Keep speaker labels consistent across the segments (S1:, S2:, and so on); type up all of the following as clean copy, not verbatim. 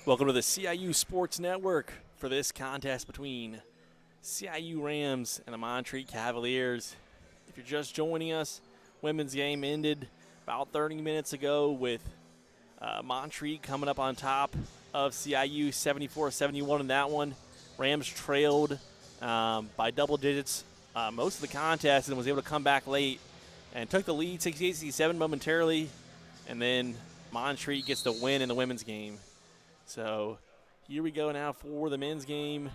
S1: Welcome to the CIU Sports Network for this contest between CIU Rams and the Montreat Cavaliers. If you're just joining us, women's game ended about 30 minutes ago with Montreat coming up on top of CIU 74-71 in that one. Rams trailed by double digits most of the contest and was able to come back late and took the lead 68-67 momentarily, and then Montreat gets the win in the women's game. So here we go now for the men's game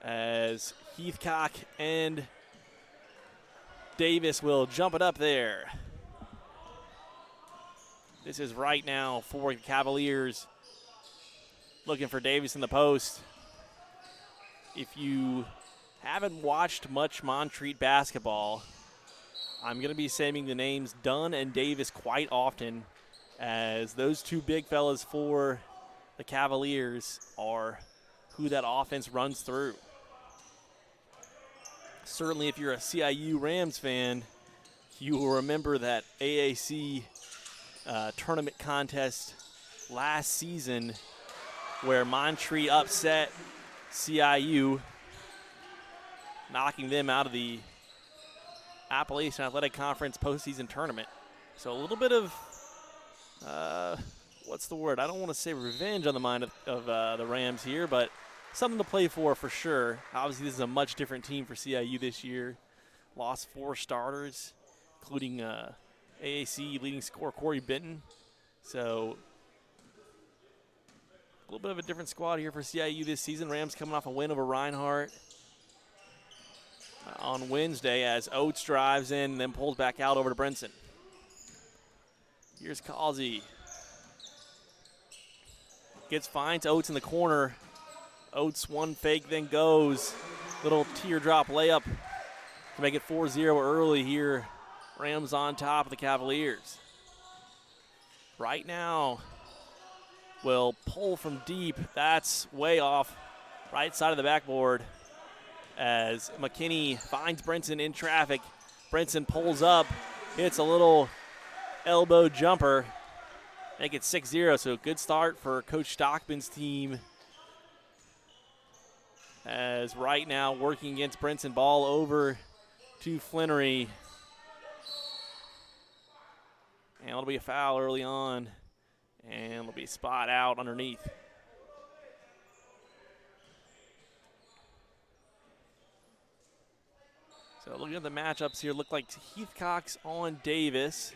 S1: as Heathcock and Davis will jump it up there. This is right now for the Cavaliers, looking for Davis in the post. If you haven't watched much Montreat basketball, I'm going to be saying the names Dunn and Davis quite often, as those two big fellas for the Cavaliers are who that offense runs through. Certainly if you're a CIU Rams fan, you will remember that AAC tournament contest last season where Montreat upset CIU, knocking them out of the Appalachian Athletic Conference postseason tournament. So a little bit of what's the word? I don't want to say revenge on the mind of the Rams here, but something to play for sure. Obviously, this is a much different team for CIU this year. Lost 4 starters, including AAC leading scorer Corey Benton. So a little bit of a different squad here for CIU this season. Rams coming off a win over Reinhardt on Wednesday as Oates drives in and then pulls back out over to Brinson. Here's Causey. Finds Oates in the corner. Oates one fake, then goes. Little teardrop layup to make it 4-0 early here. Rams on top of the Cavaliers. Right now, will pull from deep. That's way off right side of the backboard as McKinney finds Brinson in traffic. Brinson pulls up, hits a little elbow jumper. Make it 6-0, so good start for Coach Stockman's team. As right now working against Brinson, ball over to Flannery. And it'll be a foul early on, and it'll be a spot out underneath. So looking at the matchups here, look like Heathcock's on Davis.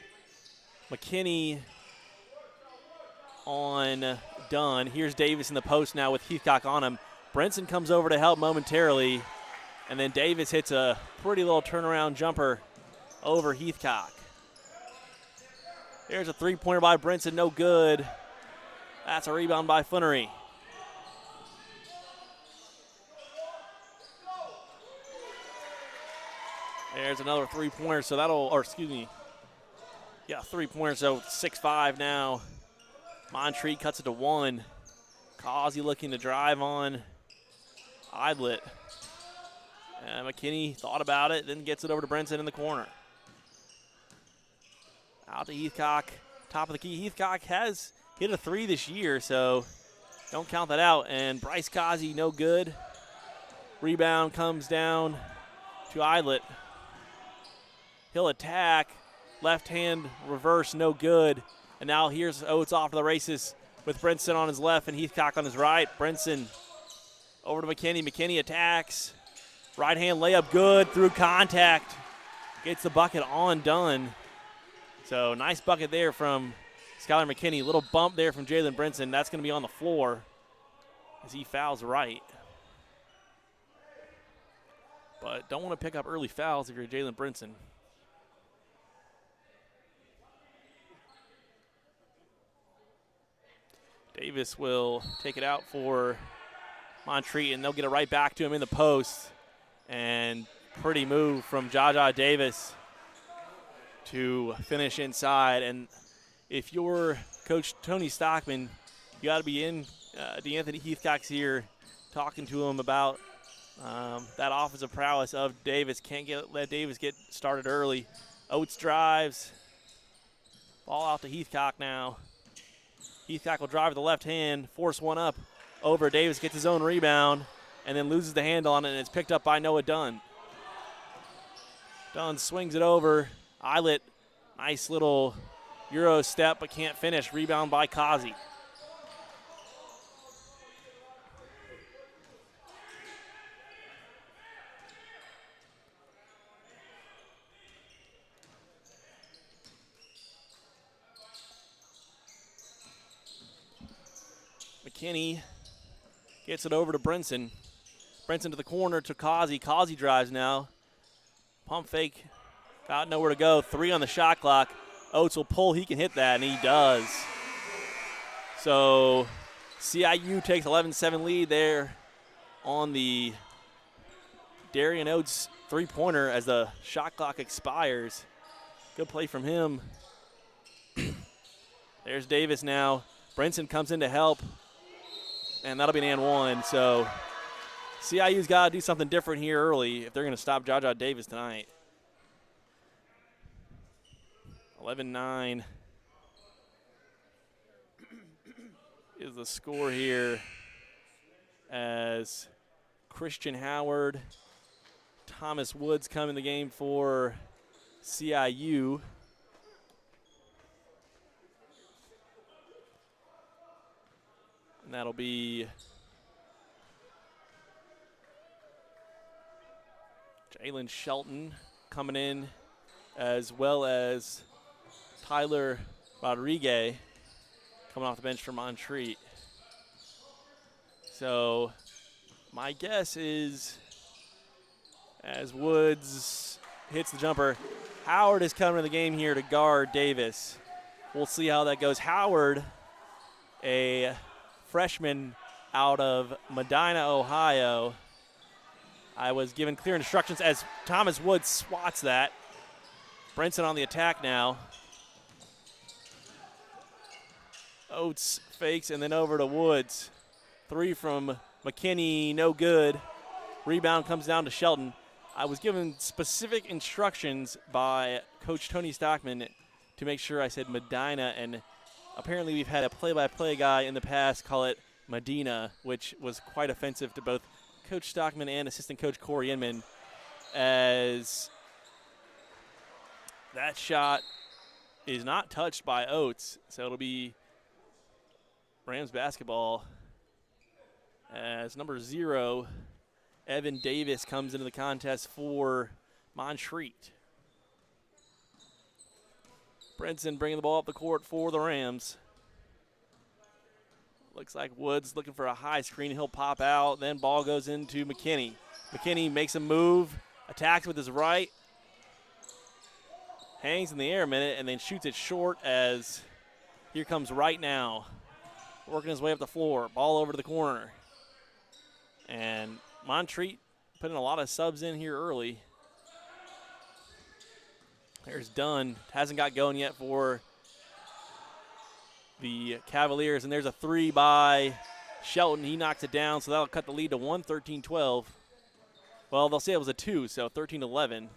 S1: McKinney on Dunn. Here's Davis in the post now with Heathcock on him. Brinson comes over to help momentarily, and then Davis hits a pretty little turnaround jumper over Heathcock. There's a three-pointer by Brinson, no good. That's a rebound by Flannery. There's another three-pointer, so that'll, or excuse me, yeah, three-pointer, so 6-5 now. Montreat cuts it to 1. Causey looking to drive on Idlet. And McKinney thought about it, then gets it over to Brinson in the corner. Out to Heathcock, top of the key. Heathcock has hit a 3 this year, so don't count that out. And Bryce Causey, no good. Rebound comes down to Idlet. He'll attack. Left hand reverse, no good. And now here's Oates off to the races with Brinson on his left and Heathcock on his right. Brinson over to McKinney. McKinney attacks. Right hand layup good through contact. Gets the bucket on Dunn. So nice bucket there from Skylar McKinney. Little bump there from Jalen Brinson. That's going to be on the floor as he fouls right. But don't want to pick up early fouls if you're Jalen Brinson. Davis will take it out for Montreat, and they'll get it right back to him in the post. And pretty move from Jaja Davis to finish inside. And if you're Coach Tony Stockman, you got to be in DeAnthony Heathcock's here talking to him about that offensive prowess of Davis. Can't let Davis get started early. Oates drives. Ball out to Heathcock now. Heathcock will drive with the left hand, force one up over. Davis gets his own rebound and then loses the handle on it, and it's picked up by Noah Dunn. Dunn swings it over. Eyelet, nice little Euro step, but can't finish. Rebound by Kazi. McKinney gets it over to Brinson. Brinson to the corner to Kazi. Kazi drives now. Pump fake. Got nowhere to go. 3 on the shot clock. Oates will pull. He can hit that, and he does. So CIU takes 11-7 lead there on the Darian Oates three-pointer as the shot clock expires. Good play from him. There's Davis now. Brinson comes in to help, and that'll be an and one. So CIU's got to do something different here early if they're going to stop Jaja Davis tonight. 11-9 is the score here as Christian Howard, Thomas Woods come in the game for CIU. And that'll be Jalen Shelton coming in, as well as Tyler Rodriguez coming off the bench for Montreat. So my guess is, as Woods hits the jumper, Howard is coming to the game here to guard Davis. We'll see how that goes. Howard, a freshman out of Medina, Ohio. I was given clear instructions as Thomas Woods swats that. Brinson on the attack now. Oates fakes and then over to Woods. 3 from McKinney, no good. Rebound comes down to Shelton. I was given specific instructions by Coach Tony Stockman to make sure I said Medina, and apparently we've had a play-by-play guy in the past call it Medina, which was quite offensive to both Coach Stockman and assistant coach Corey Inman, as that shot is not touched by Oates. So it'll be Rams basketball as number 0, Evan Davis, comes into the contest for Montreat. Brinson bringing the ball up the court for the Rams. Looks like Woods looking for a high screen. He'll pop out. Then ball goes into McKinney. McKinney makes a move, attacks with his right, hangs in the air a minute, and then shoots it short as here comes Right now, working his way up the floor. Ball over to the corner. And Montreat putting a lot of subs in here early. There's Dunn. Hasn't got going yet for the Cavaliers. And there's a 3 by Shelton. He knocks it down, so that'll cut the lead to 1, 13-12. Well, they'll say it was a 2, so 13-11.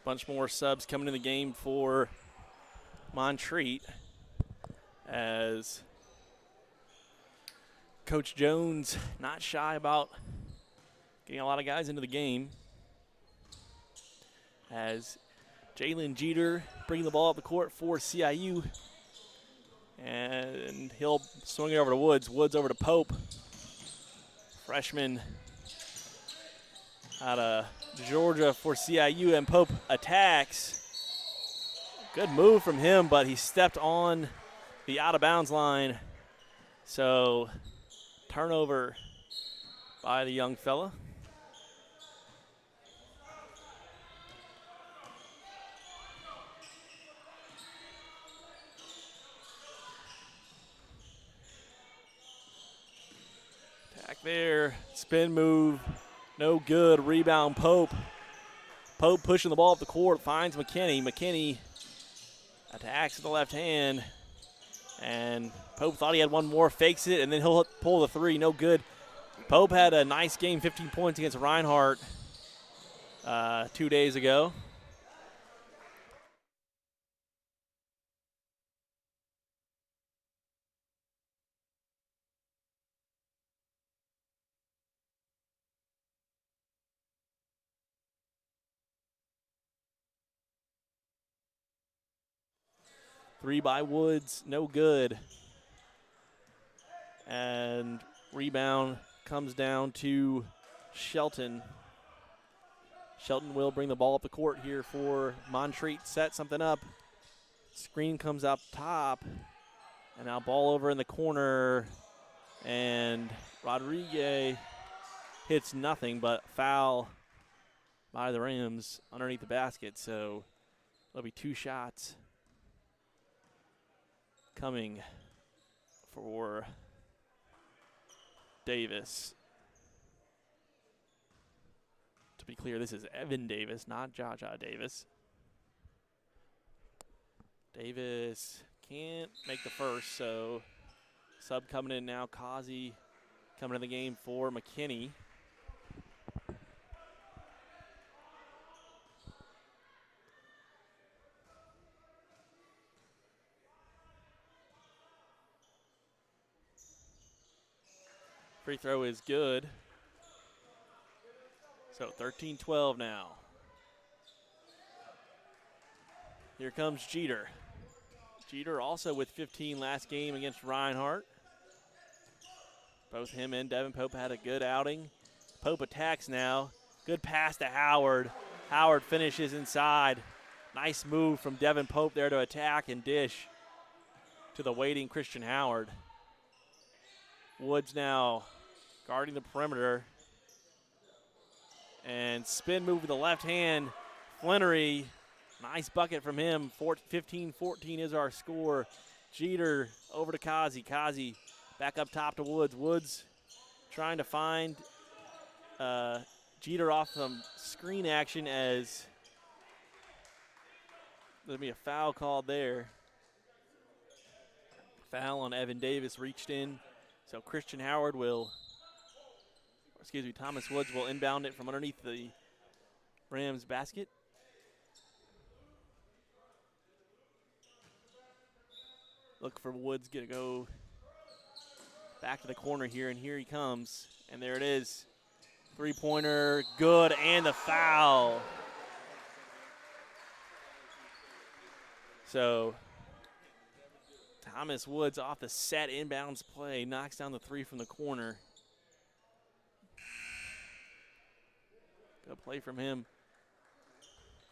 S1: Bunch more subs coming in the game for Montreat as Coach Jones not shy about getting a lot of guys into the game, as Jalen Jeter bringing the ball up the court for CIU, as And he'll swing it over to Woods. Woods over to Pope. Freshman out of Georgia for CIU, and Pope attacks. Good move from him, but he stepped on the out-of-bounds line. So turnover by the young fella. Attack there, spin move, no good. Rebound Pope. Pope pushing the ball up the court, finds McKinney. McKinney attacks with the left hand, and Pope thought he had one more, fakes it, and then he'll pull the three, no good. Pope had a nice game, 15 points against Reinhardt 2 days ago. Three by Woods, no good. And rebound comes down to Shelton. Shelton will bring the ball up the court here for Montreat. Set something up. Screen comes up top. And now ball over in the corner. And Rodriguez hits nothing but foul by the Rams underneath the basket. So there'll be 2 shots coming for Davis. To be clear, this is Evan Davis, not Jaja Davis. Davis can't make the first, so sub coming in now. Kazi coming in the game for McKinney. Free throw is good. So 13-12 now. Here comes Jeter. Jeter also with 15 last game against Reinhardt. Both him and Devin Pope had a good outing. Pope attacks now. Good pass to Howard. Howard finishes inside. Nice move from Devin Pope there to attack and dish to the waiting Christian Howard. Woods now guarding the perimeter. And spin move with the left hand. Flannery, nice bucket from him. 15-14 is our score. Jeter over to Kazi. Kazi back up top to Woods. Woods trying to find Jeter off some screen action as there'll be a foul called there. Foul on Evan Davis, reached in. So Christian Howard Thomas Woods will inbound it from underneath the Rams basket. Look for Woods to go back to the corner here, and here he comes. And there it is. Three-pointer, good, and the foul. So Thomas Woods off the set inbounds play, knocks down the three from the corner. Good play from him.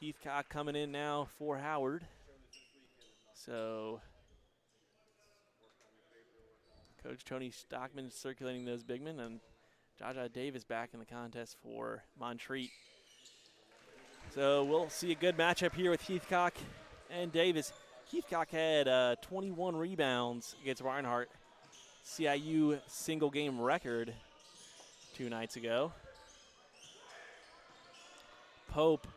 S1: Heathcock coming in now for Howard. So Coach Tony Stockman circulating those big men, and Jaja Davis back in the contest for Montreat. So we'll see a good matchup here with Heathcock and Davis. Heathcock had 21 rebounds against Reinhardt, CIU single game record 2 nights ago. Pope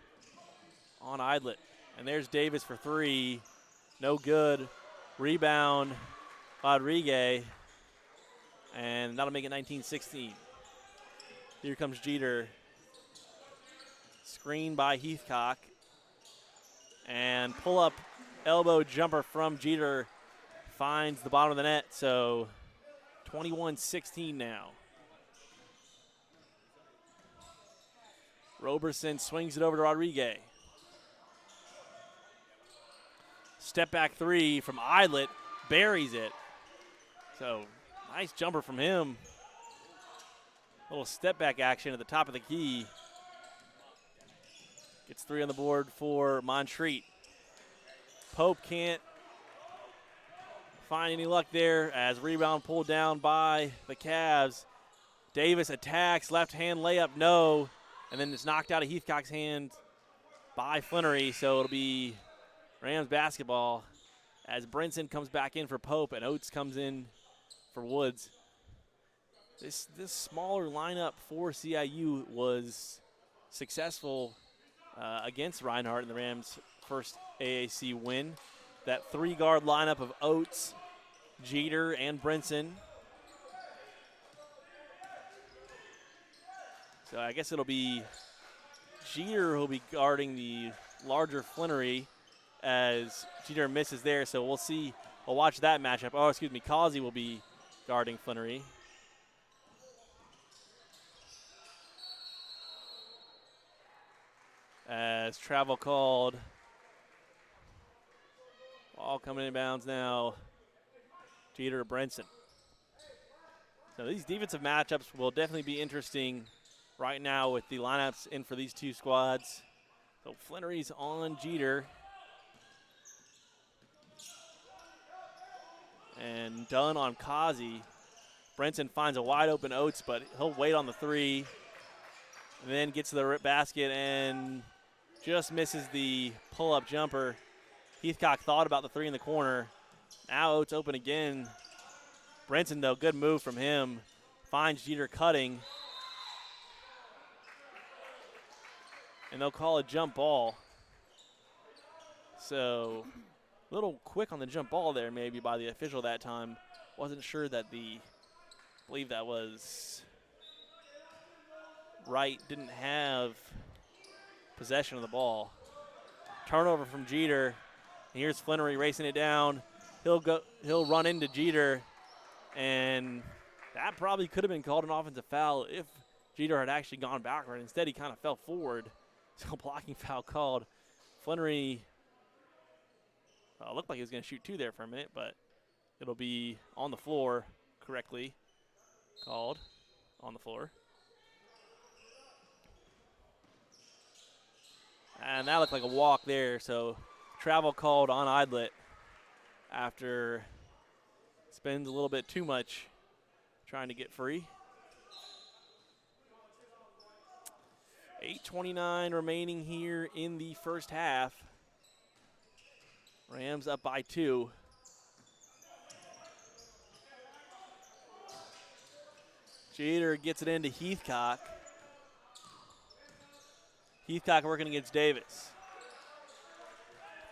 S1: on Idlet, and there's Davis for three, no good. Rebound, Rodriguez, and that'll make it 19-16. Here comes Jeter, screen by Heathcock, and pull up elbow jumper from Jeter finds the bottom of the net, so 21-16 now. Roberson swings it over to Rodriguez. Step back three from Idlet, buries it. So nice jumper from him. Little step back action at the top of the key. Gets 3 on the board for Montreat. Pope can't find any luck there as rebound pulled down by the Cavs. Davis attacks, left hand layup, no. And then it's knocked out of Heathcock's hand by Flannery, so it'll be Rams basketball as Brinson comes back in for Pope and Oates comes in for Woods. This smaller lineup for CIU was successful against Reinhardt in the Rams' first AAC win. That 3-guard lineup of Oates, Jeter, and Brinson. So I guess it'll be Jeter who'll be guarding the larger Flannery as Jeter misses there. So we'll see. We'll watch that matchup. Oh, excuse me. Causey will be guarding Flannery. As travel called. All coming in bounds now. Jeter to Brinson. So these defensive matchups will definitely be interesting right now with the lineups in for these two squads. So Flannery's on Jeter. And Dunn on Causey. Brinson finds a wide open Oates, but he'll wait on the 3. And then gets to the basket and just misses the pull-up jumper. Heathcock thought about the 3 in the corner. Now Oates open again. Brinson, though, good move from him. Finds Jeter cutting. And they'll call a jump ball. So a little quick on the jump ball there maybe by the official that time. Wasn't sure that I believe that was Wright didn't have possession of the ball. Turnover from Jeter. And here's Flannery racing it down. He'll run into Jeter, and that probably could have been called an offensive foul if Jeter had actually gone backward. Instead, he kind of fell forward. So blocking foul called. Flannery looked like he was going to shoot 2 there for a minute, but it'll be on the floor correctly called on the floor. And that looked like a walk there, so travel called on Idlet after spends a little bit too much trying to get free. 8:29 remaining here in the first half. Rams up by 2. Jeter gets it into Heathcock. Heathcock working against Davis.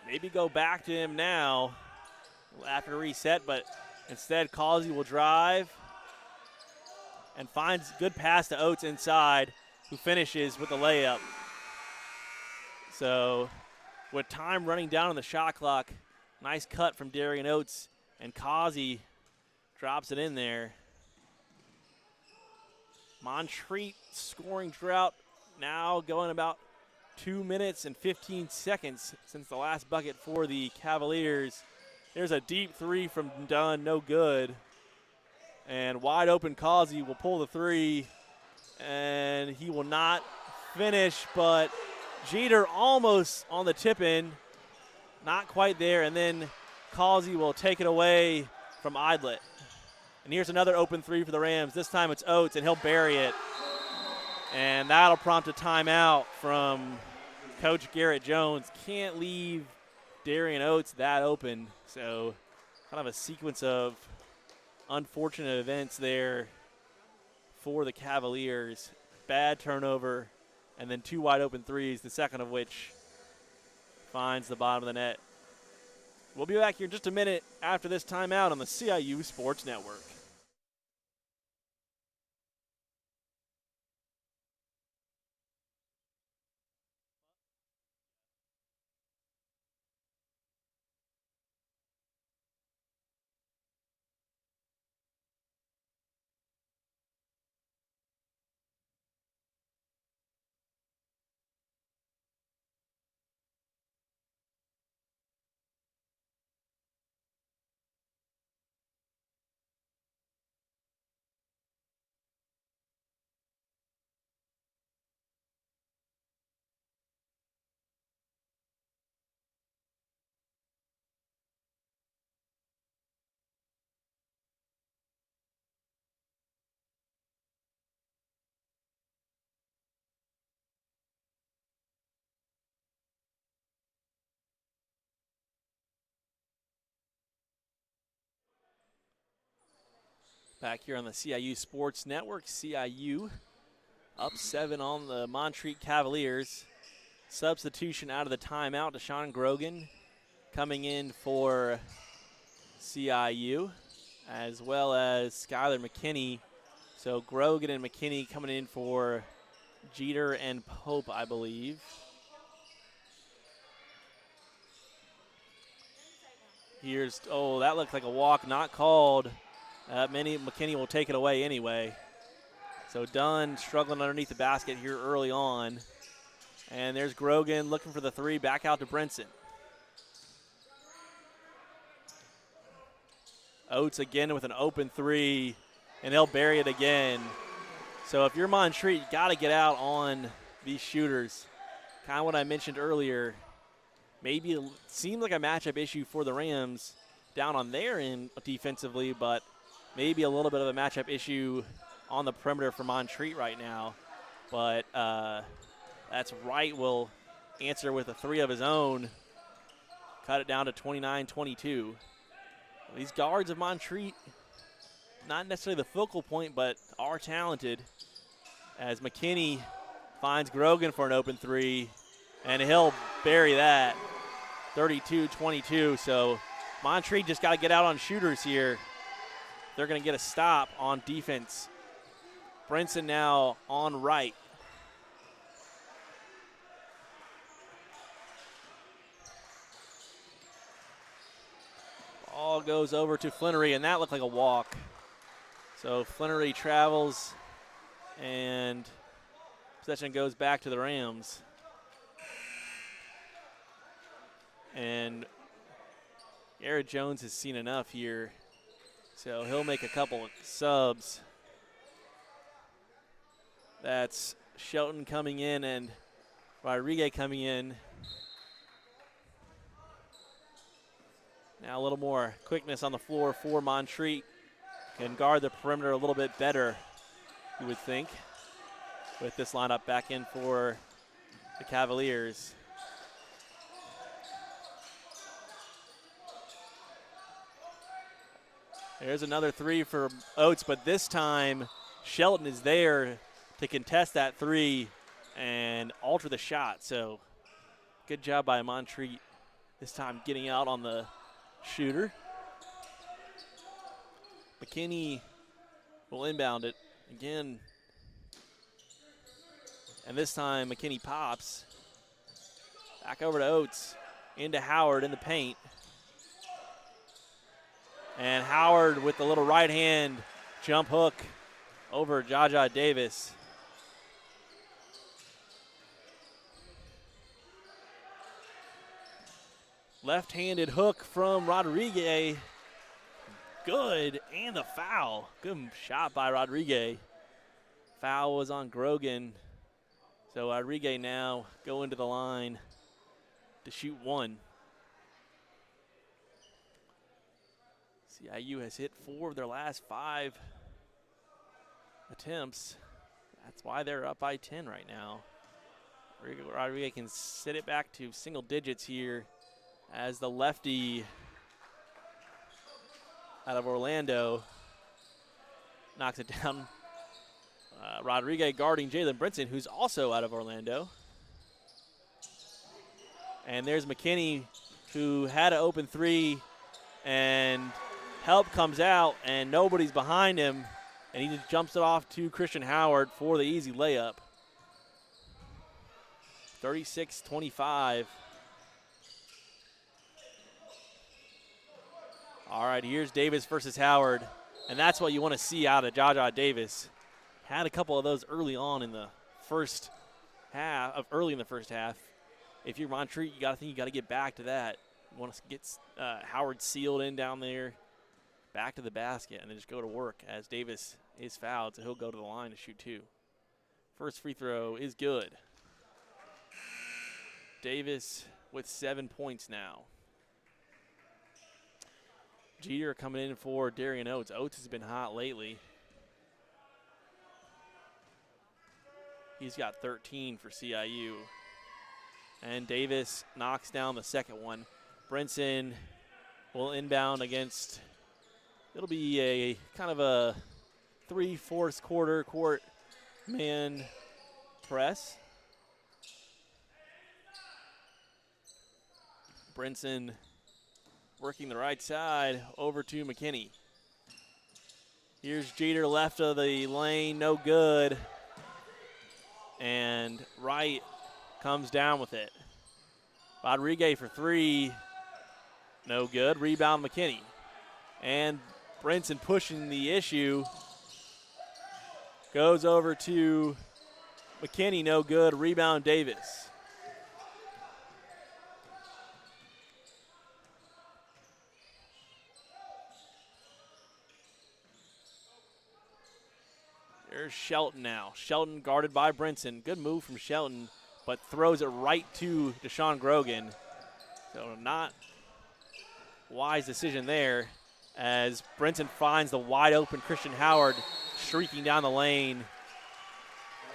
S1: Maybe go back to him now after reset, but instead Causey will drive and finds good pass to Oates inside, who finishes with the layup. So with time running down on the shot clock, nice cut from Darian Oates, and Causey drops it in there. Montreat scoring drought now going about 2 minutes and 15 seconds since the last bucket for the Cavaliers. There's a deep 3 from Dunn, no good. And wide open Causey will pull the 3, and he will not finish, but Jeter almost on the tip-in, not quite there, and then Causey will take it away from Idlet. And here's another open 3 for the Rams. This time it's Oates, and he'll bury it. And that'll prompt a timeout from Coach Garrett Jones. Can't leave Darian Oates that open. So kind of a sequence of unfortunate events there for the Cavaliers. Bad turnover, and then 2 wide open 3s, the second of which finds the bottom of the net. We'll be back here in just a minute after this timeout on the CIU Sports Network. Back here on the CIU Sports Network, CIU up 7 on the Montreat Cavaliers. Substitution out of the timeout, Deshaun Grogan coming in for CIU, as well as Skylar McKinney. So Grogan and McKinney coming in for Jeter and Pope, I believe. Here's, oh, that looked like a walk, not called. McKinney will take it away anyway. So Dunn struggling underneath the basket here early on. And there's Grogan looking for the three, back out to Brinson. Oates again with an open three, and they'll bury it again. So if you're Montreat, you got to get out on these shooters. Kind of what I mentioned earlier. Maybe it seemed like a matchup issue for the Rams down on their end defensively, but maybe a little bit of a matchup issue on the perimeter for Montreat right now. But that's Wright will answer with a three of his own. Cut it down to 29-22. These guards of Montreat, not necessarily the focal point, but are talented. As McKinney finds Grogan for an open three, and he'll bury that. 32-22, so Montreat just got to get out on shooters here. They're going to get a stop on defense. Brinson now on right. Ball goes over to Flannery, and that looked like a walk. So Flannery travels, and possession goes back to the Rams. And Garrett Jones has seen enough here, so he'll make a couple of subs. That's Shelton coming in and Rodriguez coming in. Now a little more quickness on the floor for Montreat. Can guard the perimeter a little bit better, you would think, with this lineup back in for the Cavaliers. There's another three for Oates, but this time Shelton is there to contest that three and alter the shot. So good job by Montreat this time getting out on the shooter. McKinney will inbound it again. And this time McKinney pops. Back over to Oates. Into Howard in the paint. And Howard with the little right hand jump hook over Jaja Davis. Left-handed hook from Rodriguez. Good, and the foul. Good shot by Rodriguez. Foul was on Grogan. So Rodriguez now going to the line to shoot one. CIU has hit 4 of their last 5 attempts. That's why they're up by 10 right now. Rodriguez can sit it back to single digits here as the lefty out of Orlando knocks it down. Rodriguez guarding Jalen Brinson, who's also out of Orlando. And there's McKinney, who had an open three, and help comes out, and nobody's behind him, and he just jumps it off to Christian Howard for the easy layup. 36-25. All right, here's Davis versus Howard, and that's what you want to see out of Jaja Davis. Had a couple of those early on in the first half, early in the first half. If you're Montreat, you got to think you got to get back to that. You want to get Howard sealed in down there, back to the basket, and then just go to work as Davis is fouled, so he'll go to the line to shoot 2. First free throw is good. Davis with 7 points now. Jeter coming in for Darian Oates. Oates has been hot lately. He's got 13 for CIU. And Davis knocks down the second one. Brinson will inbound against, it'll be a kind of a 3/4 quarter court man press. Brinson working the right side over to McKinney. Here's Jeter left of the lane, no good. And Wright comes down with it. Rodriguez for three, no good. Rebound McKinney. And Brinson pushing the issue. Goes over to McKinney, no good. Rebound Davis. There's Shelton now. Shelton guarded by Brinson. Good move from Shelton, but throws it right to Deshaun Grogan. So not wise decision there as Brinson finds the wide open Christian Howard streaking down the lane.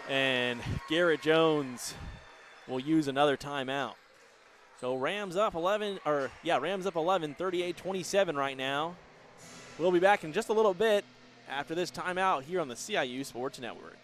S1: And Garrett Jones will use another timeout. So Rams up 11, 38-27 right now. We'll be back in just a little bit after this timeout here on the CIU Sports Network.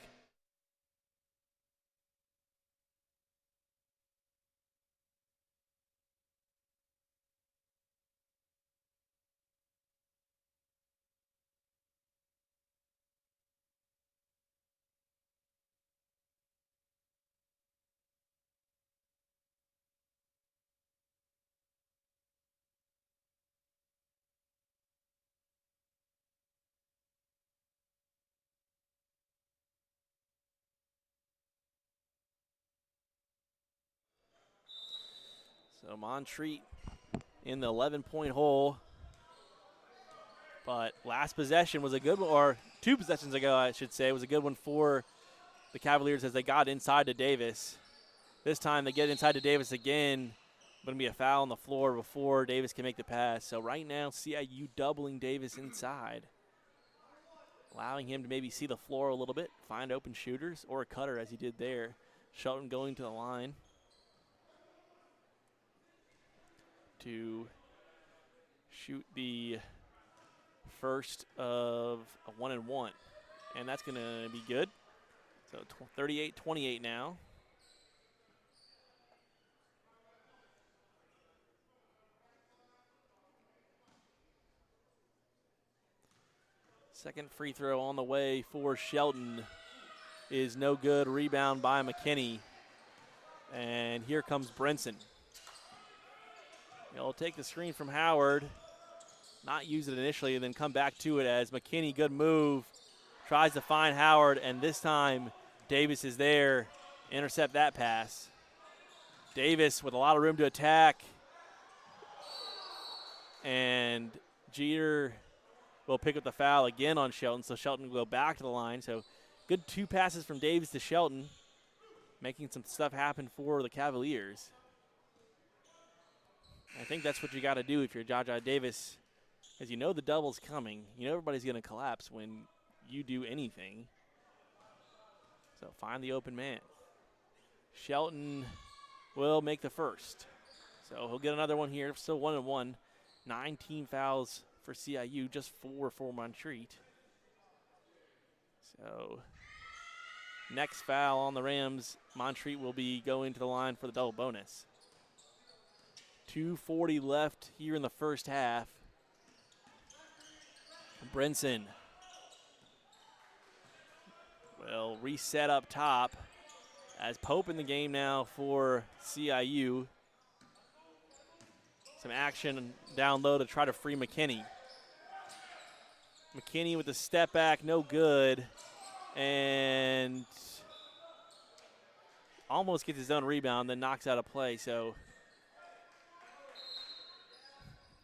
S1: So Montreat in the 11-point hole. But last possession was a good one, or 2 possessions ago, I should say, was a good one for the Cavaliers as they got inside to Davis. This time they get inside to Davis again. Going to be a foul on the floor before Davis can make the pass. So right now, CIU doubling Davis inside, allowing him to maybe see the floor a little bit, find open shooters, or a cutter as he did there. Shelton going to the line to shoot the first of a 1-and-1. And that's going to be good. So 38-28 now. Second free throw on the way for Shelton is no good. Rebound by McKinney. And here comes Brinson. He'll take the screen from Howard, not use it initially, and then come back to it as McKinney, good move, tries to find Howard, and this time Davis is there, intercept that pass. Davis with a lot of room to attack, and Jeter will pick up the foul again on Shelton, so Shelton will go back to the line. So good 2 passes from Davis to Shelton, making some stuff happen for the Cavaliers. I think that's what you got to do if you're Jaja Davis, because you know the double's coming. You know everybody's going to collapse when you do anything. So find the open man. Shelton will make the first. So he'll get another one here. Still 1-and-1. 19 fouls for CIU, just 4 for Montreat. So next foul on the Rams, Montreat will be going to the line for the double bonus. 2:40 left here in the first half. Brinson will reset up top as Pope in the game now for CIU. Some action down low to try to free McKinney. McKinney with the step back, no good. And almost gets his own rebound, then knocks out a play. So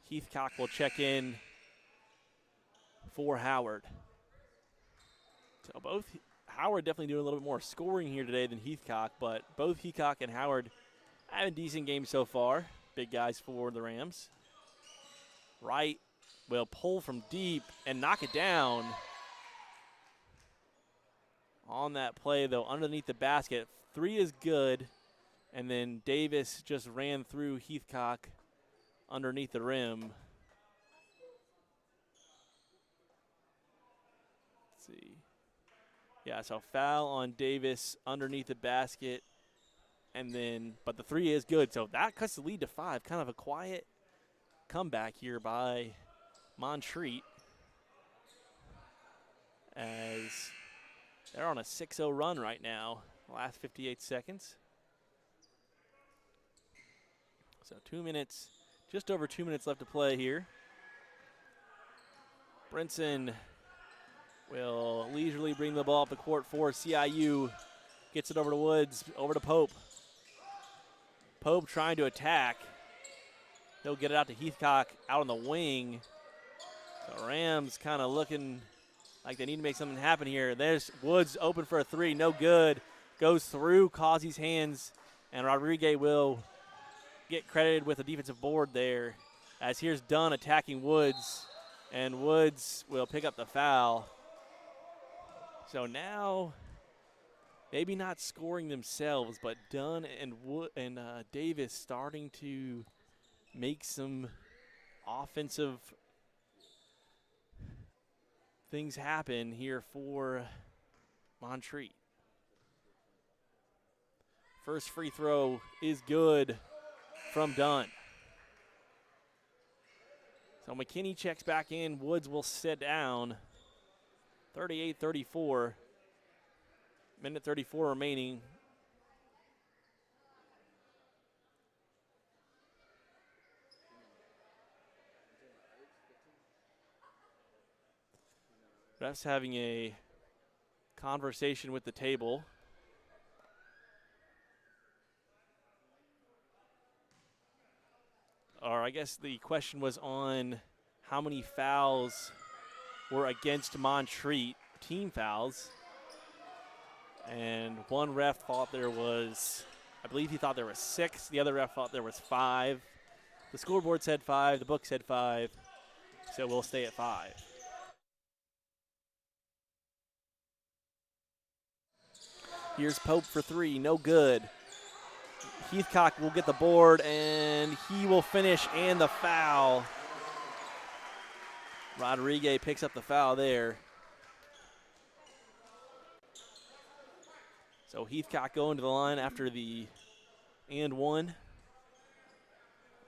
S1: Heathcock will check in for Howard. So both Howard definitely doing a little bit more scoring here today than Heathcock, but both Heathcock and Howard having decent games so far. Big guys for the Rams. Wright will pull from deep and knock it down. On that play, though, underneath the basket. 3 is good, and then Davis just ran through Heathcock underneath the rim. see. Yeah, so foul on Davis underneath the basket. And then, but the three is good. So that cuts the lead to 5. Kind of a quiet comeback here by Montreat, as they're on a 6-0 run right now, last 58 seconds. So 2 minutes, just over 2 minutes left to play here. Brinson will leisurely bring the ball up the court for CIU. Gets it over to Woods, over to Pope. Pope trying to attack. He'll get it out to Heathcock out on the wing. The Rams kind of looking like they need to make something happen here. There's Woods open for a 3, no good. Goes through Causey's hands, and Rodriguez will get credited with a defensive board there, as here's Dunn attacking Woods, and Woods will pick up the foul. So now, maybe not scoring themselves, but Dunn and Davis starting to make some offensive things happen here for Montreat. First free throw is good from Dunn. So McKinney checks back in. Woods will sit down. 38-34. Minute 34 remaining. Refs having a conversation with the table. Or I guess the question was on how many fouls were against Montreat, team fouls. And one ref thought there was, I believe he thought there was 6. The other ref thought there was 5. The scoreboard said 5, the book said 5. So we'll stay at 5. Here's Pope for 3, no good. Heathcock will get the board, and he will finish, and the foul. Rodriguez picks up the foul there. So Heathcock going to the line after the and one.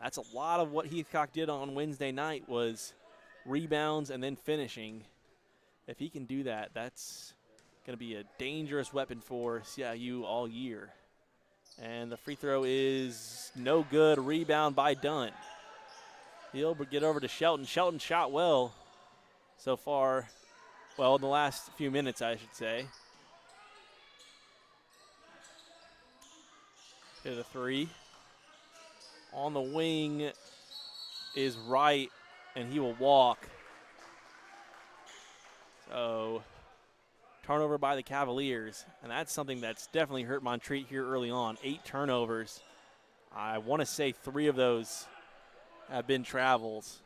S1: That's a lot of what Heathcock did on Wednesday night, was rebounds and then finishing. If he can do that, that's going to be a dangerous weapon for CIU all year. And the free throw is no good. Rebound by Dunn. He'll get over to Shelton. Shelton shot well so far. Well, in the last few minutes, I should say. Hit a 3. On the wing is Wright, and he will walk. So, turnover by the Cavaliers, and that's something that's definitely hurt Montreat here early on. 8 turnovers. I want to say 3 of those have been travels.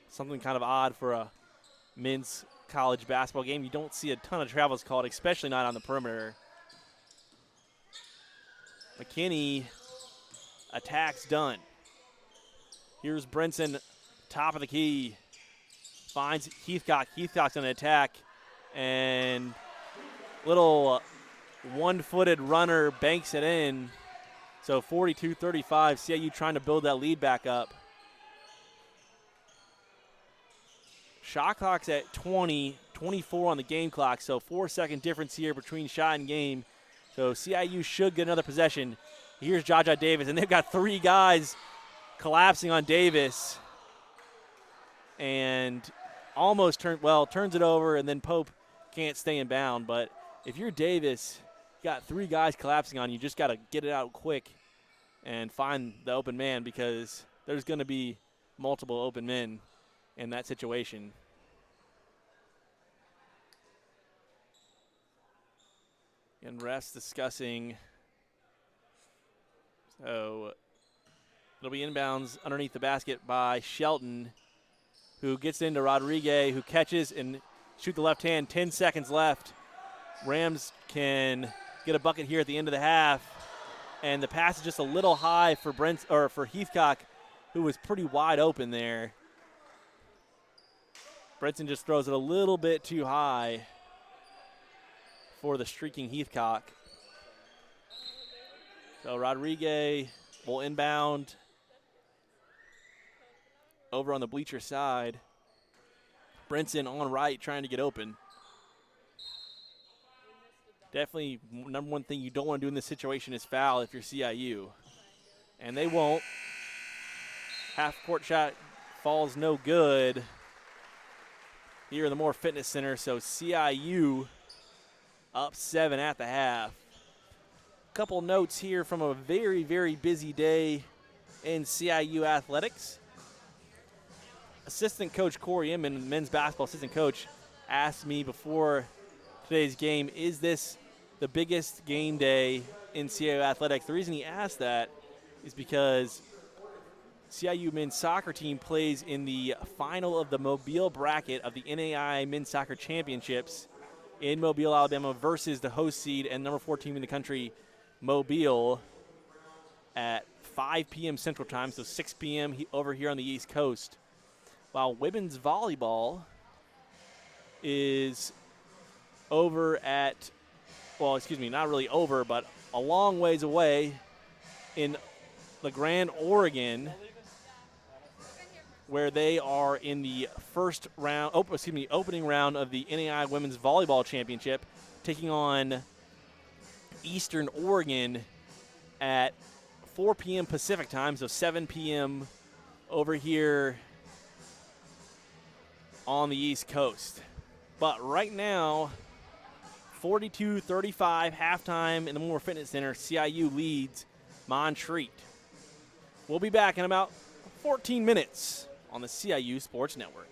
S1: Something kind of odd for a men's college basketball game. You don't see a ton of travels called, especially not on the perimeter. McKinney attacks Dunn. Here's Brinson, top of the key. Finds Heathcock. Heathcock's going to attack. And little one-footed runner banks it in. So 42-35, CIU trying to build that lead back up. Shot clock's at 20, 24 on the game clock, so 4-second difference here between shot and game. So CIU should get another possession. Here's Jaja Davis, and they've got 3 guys collapsing on Davis. And almost turns it over, and then Pope can't stay in bound. But if you're Davis, you got 3 guys collapsing on you, just got to get it out quick and find the open man, because there's going to be multiple open men in that situation. And refs discussing. So it'll be inbounds underneath the basket by Shelton, who gets into Rodriguez, who catches and shoot the left hand. 10 seconds left. Rams can get a bucket here at the end of the half. And the pass is just a little high for for Heathcock, who was pretty wide open there. Brinson just throws it a little bit too high. for the streaking Heathcock. So Rodriguez will inbound over on the bleacher side. Brinson on right trying to get open. Definitely number one thing you don't want to do in this situation is foul if you're CIU. And they won't. Half court shot falls no good here in the Moore Fitness Center. So CIU up 7 at the half. Couple notes here from a very, very busy day in CIU athletics. Assistant coach Corey Inman, men's basketball assistant coach, asked me before today's game, is this the biggest game day in CIU athletics? The reason he asked that is because CIU men's soccer team plays in the final of the Mobile bracket of the NAI Men's Soccer Championships in Mobile, Alabama versus the host seed and number 4 team in the country, Mobile, at 5 p.m. Central Time, so 6 p.m. over here on the East Coast. While women's volleyball is over at, well, excuse me, not really over, but a long ways away in LeGrand, Oregon, where they are in the first round, opening round of the NAI Women's Volleyball Championship, taking on Eastern Oregon at 4 p.m. Pacific time, so 7 p.m. over here on the East Coast. But right now, 42-35, halftime in the Moore Fitness Center. CIU leads Montreat. We'll be back in about 14 minutes on the CIU Sports Network.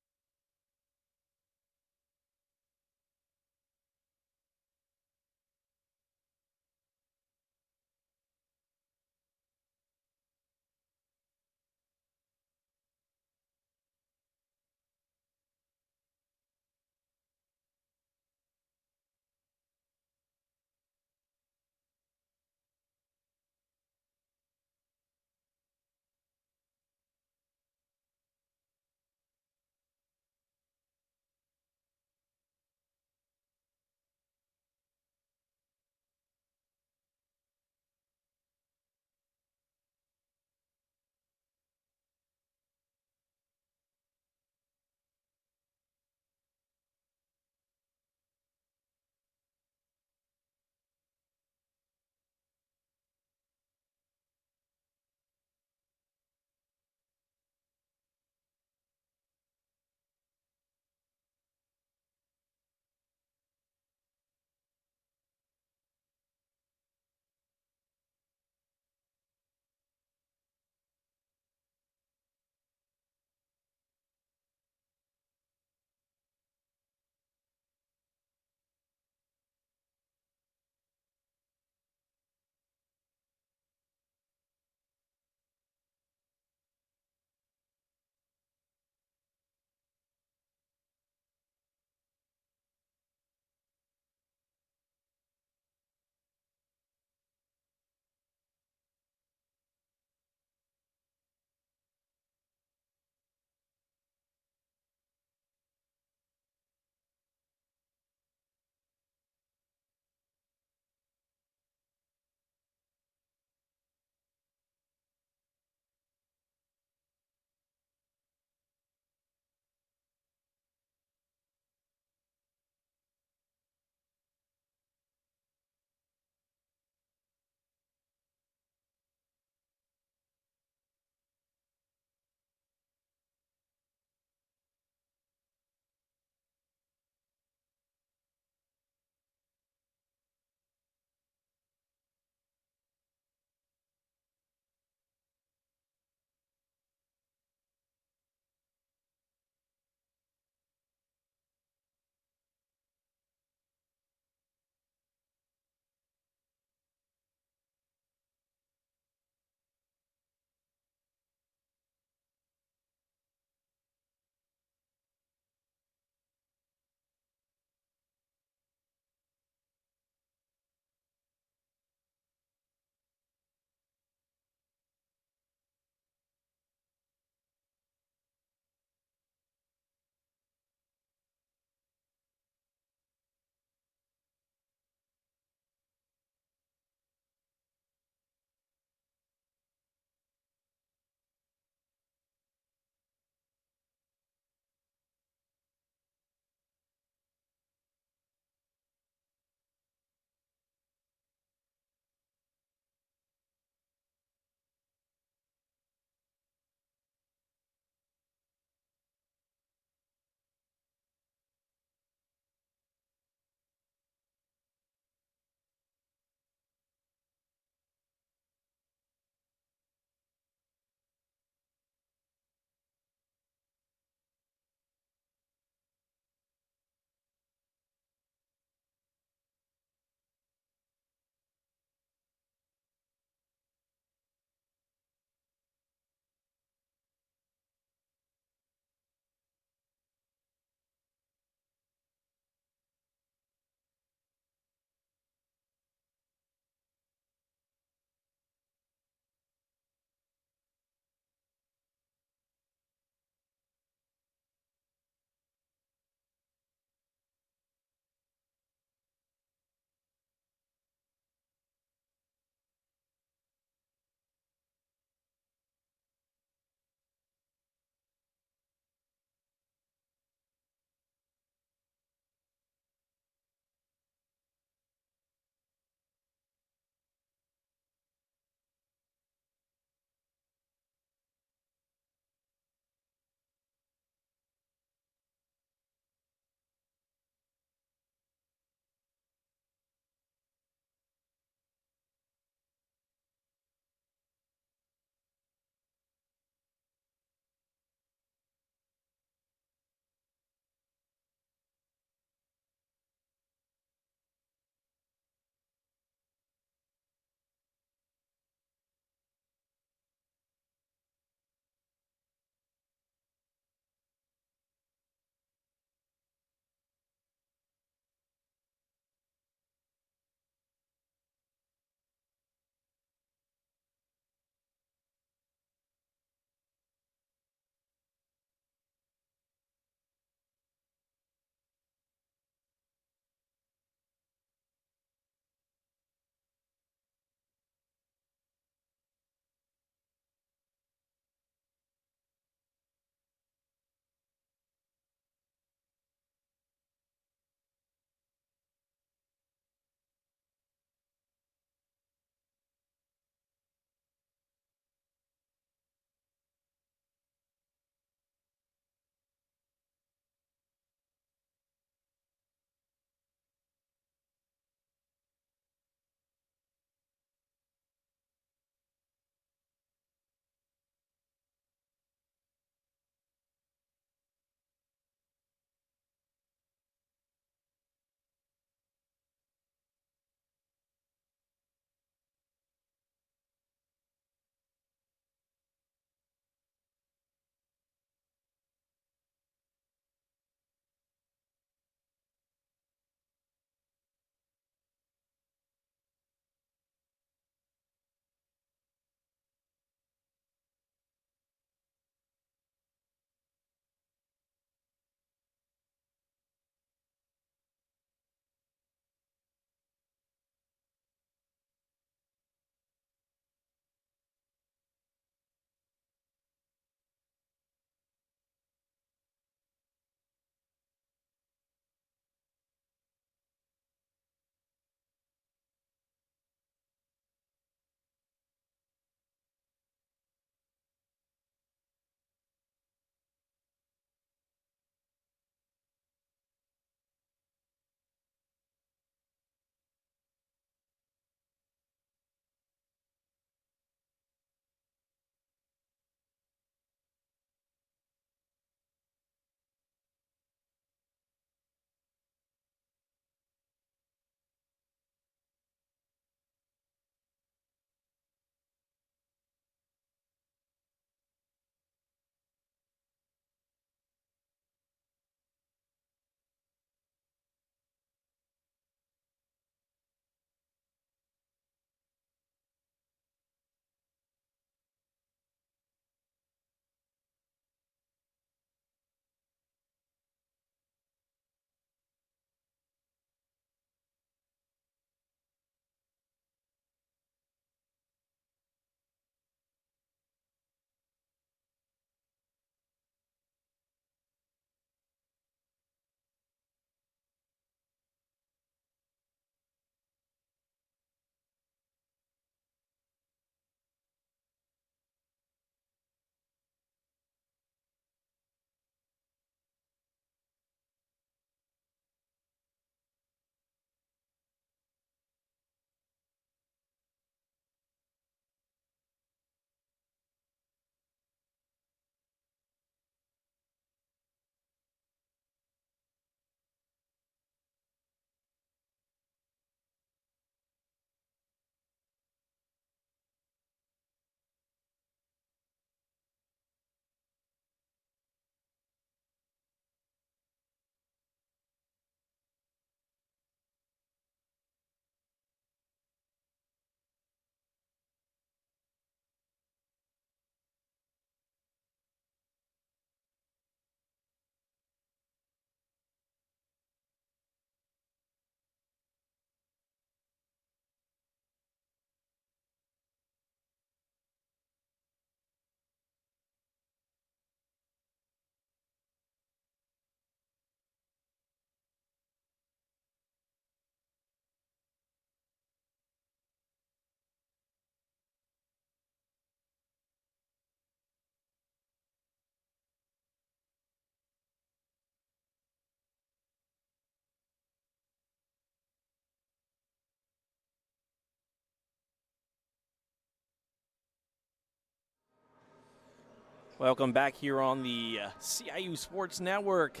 S1: Welcome back here on the CIU Sports Network.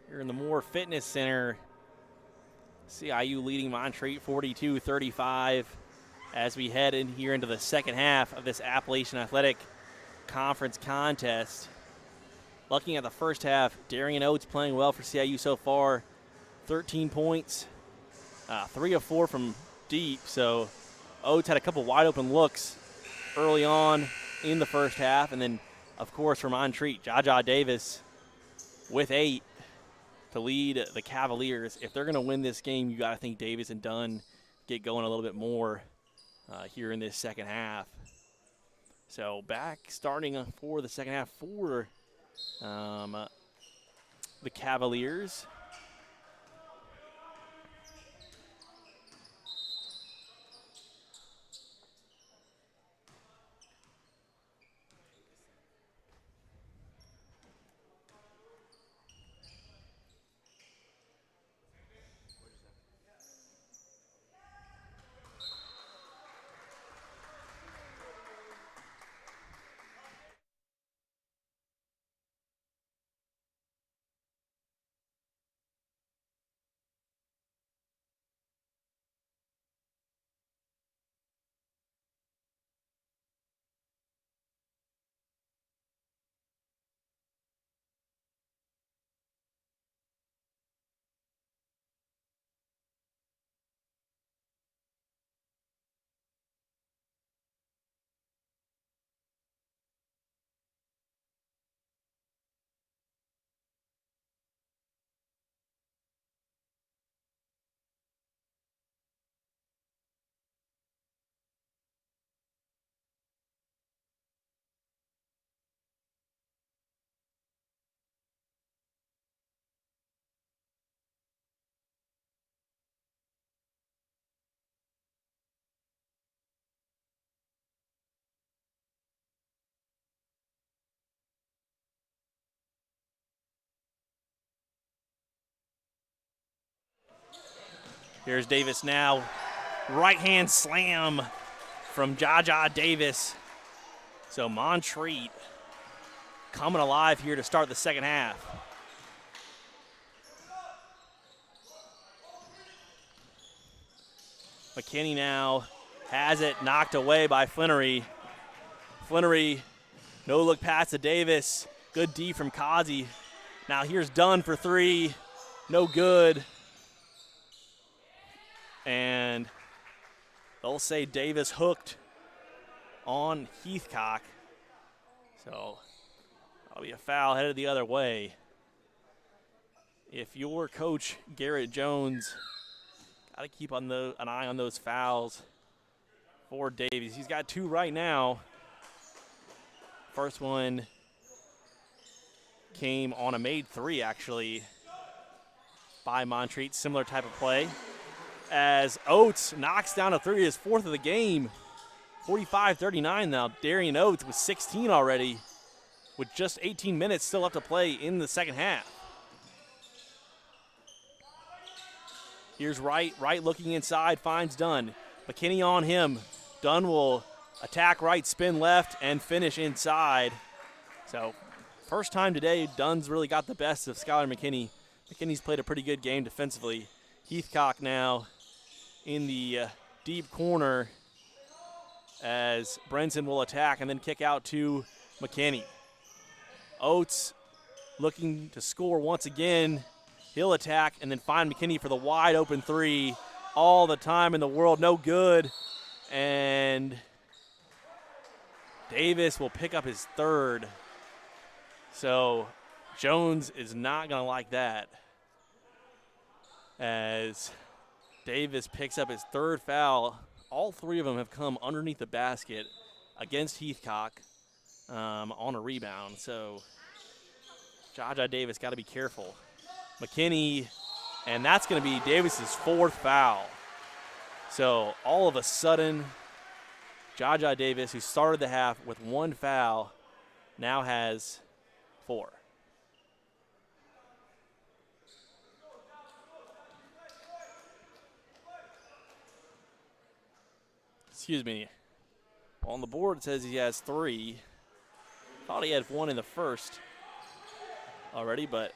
S1: Here in the Moore Fitness Center. CIU leading Montreat 42-35 as we head in here into the second half of this Appalachian Athletic Conference contest. Looking at the first half, Darian Oates playing well for CIU so far. 13 points, 3 of 4 from deep. So Oates had a couple wide open looks early on in the first half, and then of course, for Montreat, Jaja Davis with 8 to lead the Cavaliers. If they're going to win this game, you got to think Davis and Dunn get going a little bit more here in this second half. So back starting for the second half for the Cavaliers. Here's Davis now. Right-hand slam from Jaja Davis. So Montreat coming alive here to start the second half. McKinney now has it knocked away by Flannery. Flannery, no look pass to Davis. Good D from Kazi. Now here's Dunn for 3. No good. And they'll say Davis hooked on Heathcock. So that'll be a foul headed the other way. If you're Coach Garrett Jones, got to keep an eye on those fouls for Davies. He's got 2 right now. First one came on a made 3, actually, by Montreat. Similar type of play. As Oates knocks down a 3, his 4th of the game. 45-39 now. Darian Oates with 16 already, with just 18 minutes still left to play in the second half. Here's Wright. Wright looking inside, finds Dunn. McKinney on him. Dunn will attack right, spin left, and finish inside. So first time today, Dunn's really got the best of Skylar McKinney. McKinney's played a pretty good game defensively. Heathcock now in the deep corner as Brenson will attack and then kick out to McKinney. Oates looking to score once again. He'll attack and then find McKinney for the wide open 3. All the time in the world, no good. And Davis will pick up his 3rd. So Jones is not going to like that, as Davis picks up his 3rd foul. All 3 of them have come underneath the basket against Heathcock on a rebound. So Jaja Davis got to be careful. McKinney, and that's going to be Davis's 4th foul. So all of a sudden, Jaja Davis, who started the half with 1 foul, now has 4. Excuse me. On the board it says he has 3. Thought he had one in the first already, but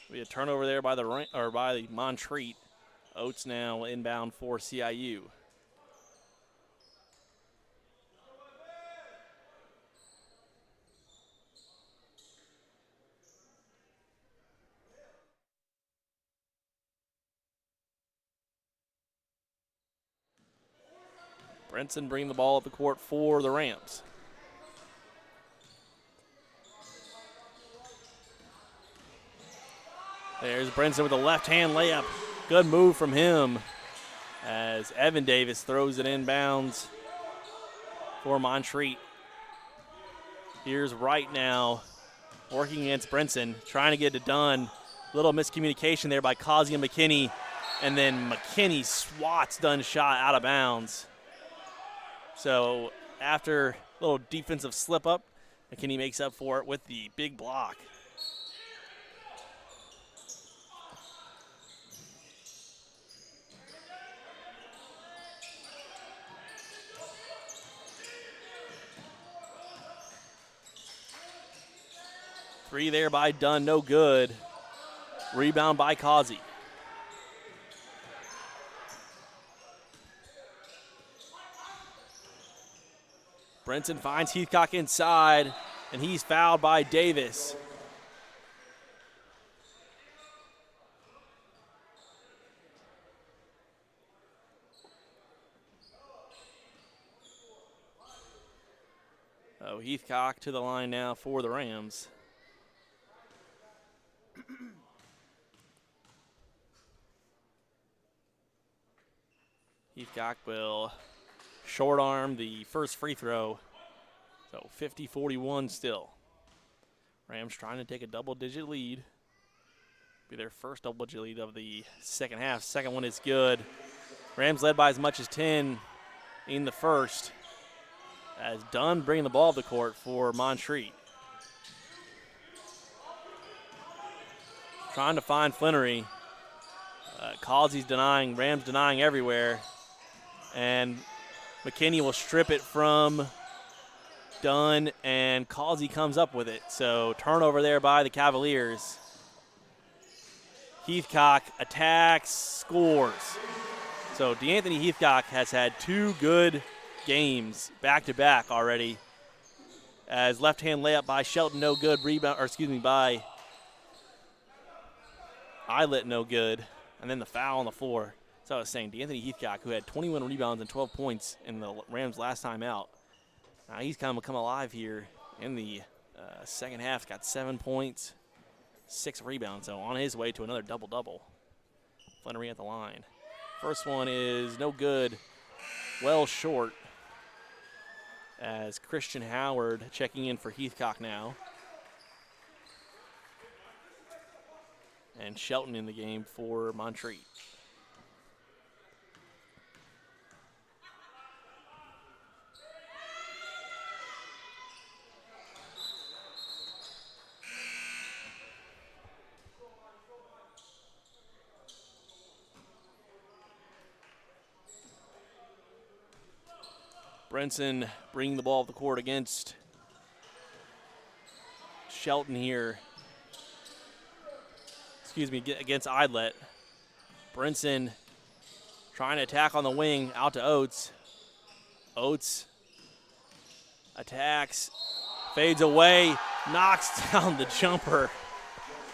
S1: we had a turnover there by the Montreat. Oates now inbound for CIU. Brinson bringing the ball up the court for the Rams. There's Brinson with a left-hand layup. Good move from him as Evan Davis throws it inbounds for Montreat. Here's Wright now working against Brinson, trying to get it done. Little miscommunication there by Causey and McKinney, and then McKinney swats Dunn's shot out of bounds. So after a little defensive slip up, McKinney makes up for it with the big block. Three there by Dunn, no good. Rebound by Causey. Brinson finds Heathcock inside, and he's fouled by Davis. Oh, Heathcock to the line now for the Rams. Heathcock will short arm the first free throw. So 50-41 still. Rams trying to take a double-digit lead. Be their first double-digit lead of the second half. Second one is good. Rams led by as much as 10 in the first. As Dunn bringing the ball to the court for Montreat. Trying to find Flannery. Causey's denying, Rams denying everywhere. And McKinney will strip it from Dunn, and Causey comes up with it. So turnover there by the Cavaliers. Heathcock attacks, scores. So DeAnthony Heathcock has had two good games back-to-back already. As left-hand layup by Shelton, no good. By Eyelet, no good. And then the foul on the floor. So I was saying, DeAnthony Heathcock, who had 21 rebounds and 12 points in the Rams last time out, now he's kind of come alive here in the second half. Got 7 points, 6 rebounds, so on his way to another double-double. Flannery at the line. First one is no good, well short, as Christian Howard checking in for Heathcock now. And Shelton in the game for Montreat. Brinson bringing the ball up the court against Shelton here. Against Eidlet. Brinson trying to attack on the wing, out to Oates. Oates attacks, fades away, knocks down the jumper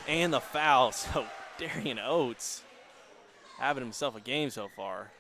S1: and the foul. So Darian Oates having himself a game so far.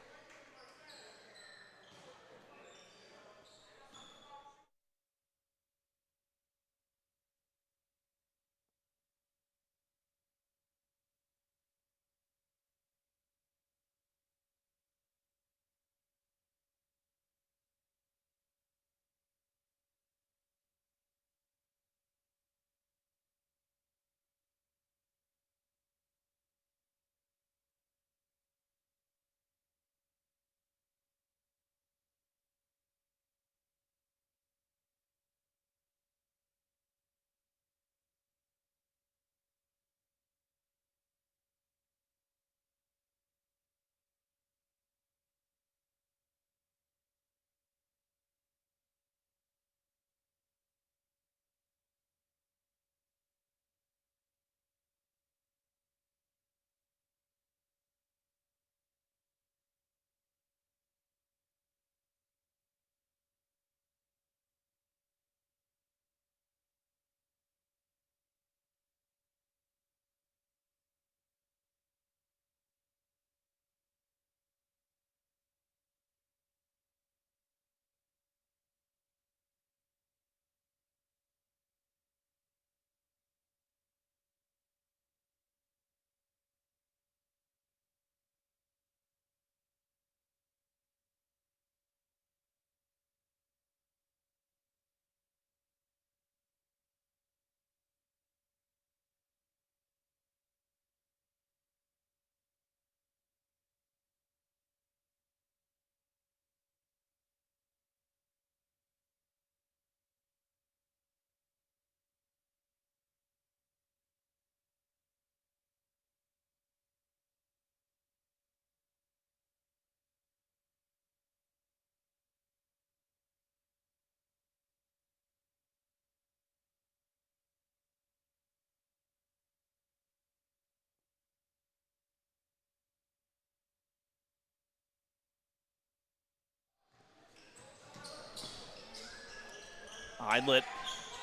S1: Idlet,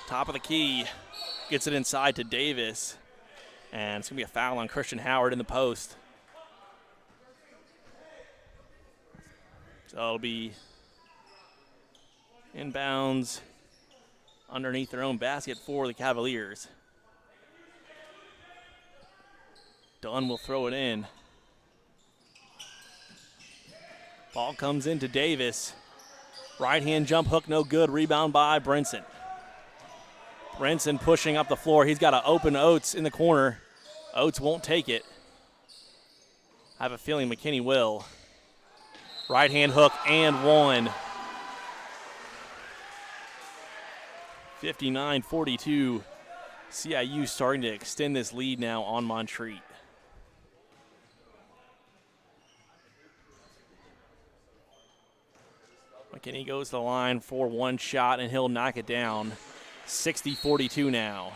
S1: top of the key, gets it inside to Davis. And it's going to be a foul on Christian Howard in the post. So it'll be inbounds underneath their own basket for the Cavaliers. Dunn will throw it in. Ball comes into Davis. Right-hand jump hook, no good. Rebound by Brinson. Brinson pushing up the floor. He's got an open Oates in the corner. Oates won't take it. I have a feeling McKinney will. Right-hand hook and one. 59-42. CIU starting to extend this lead now on Montreat. McKinney goes to the line for one shot, and he'll knock it down. 60-42 now.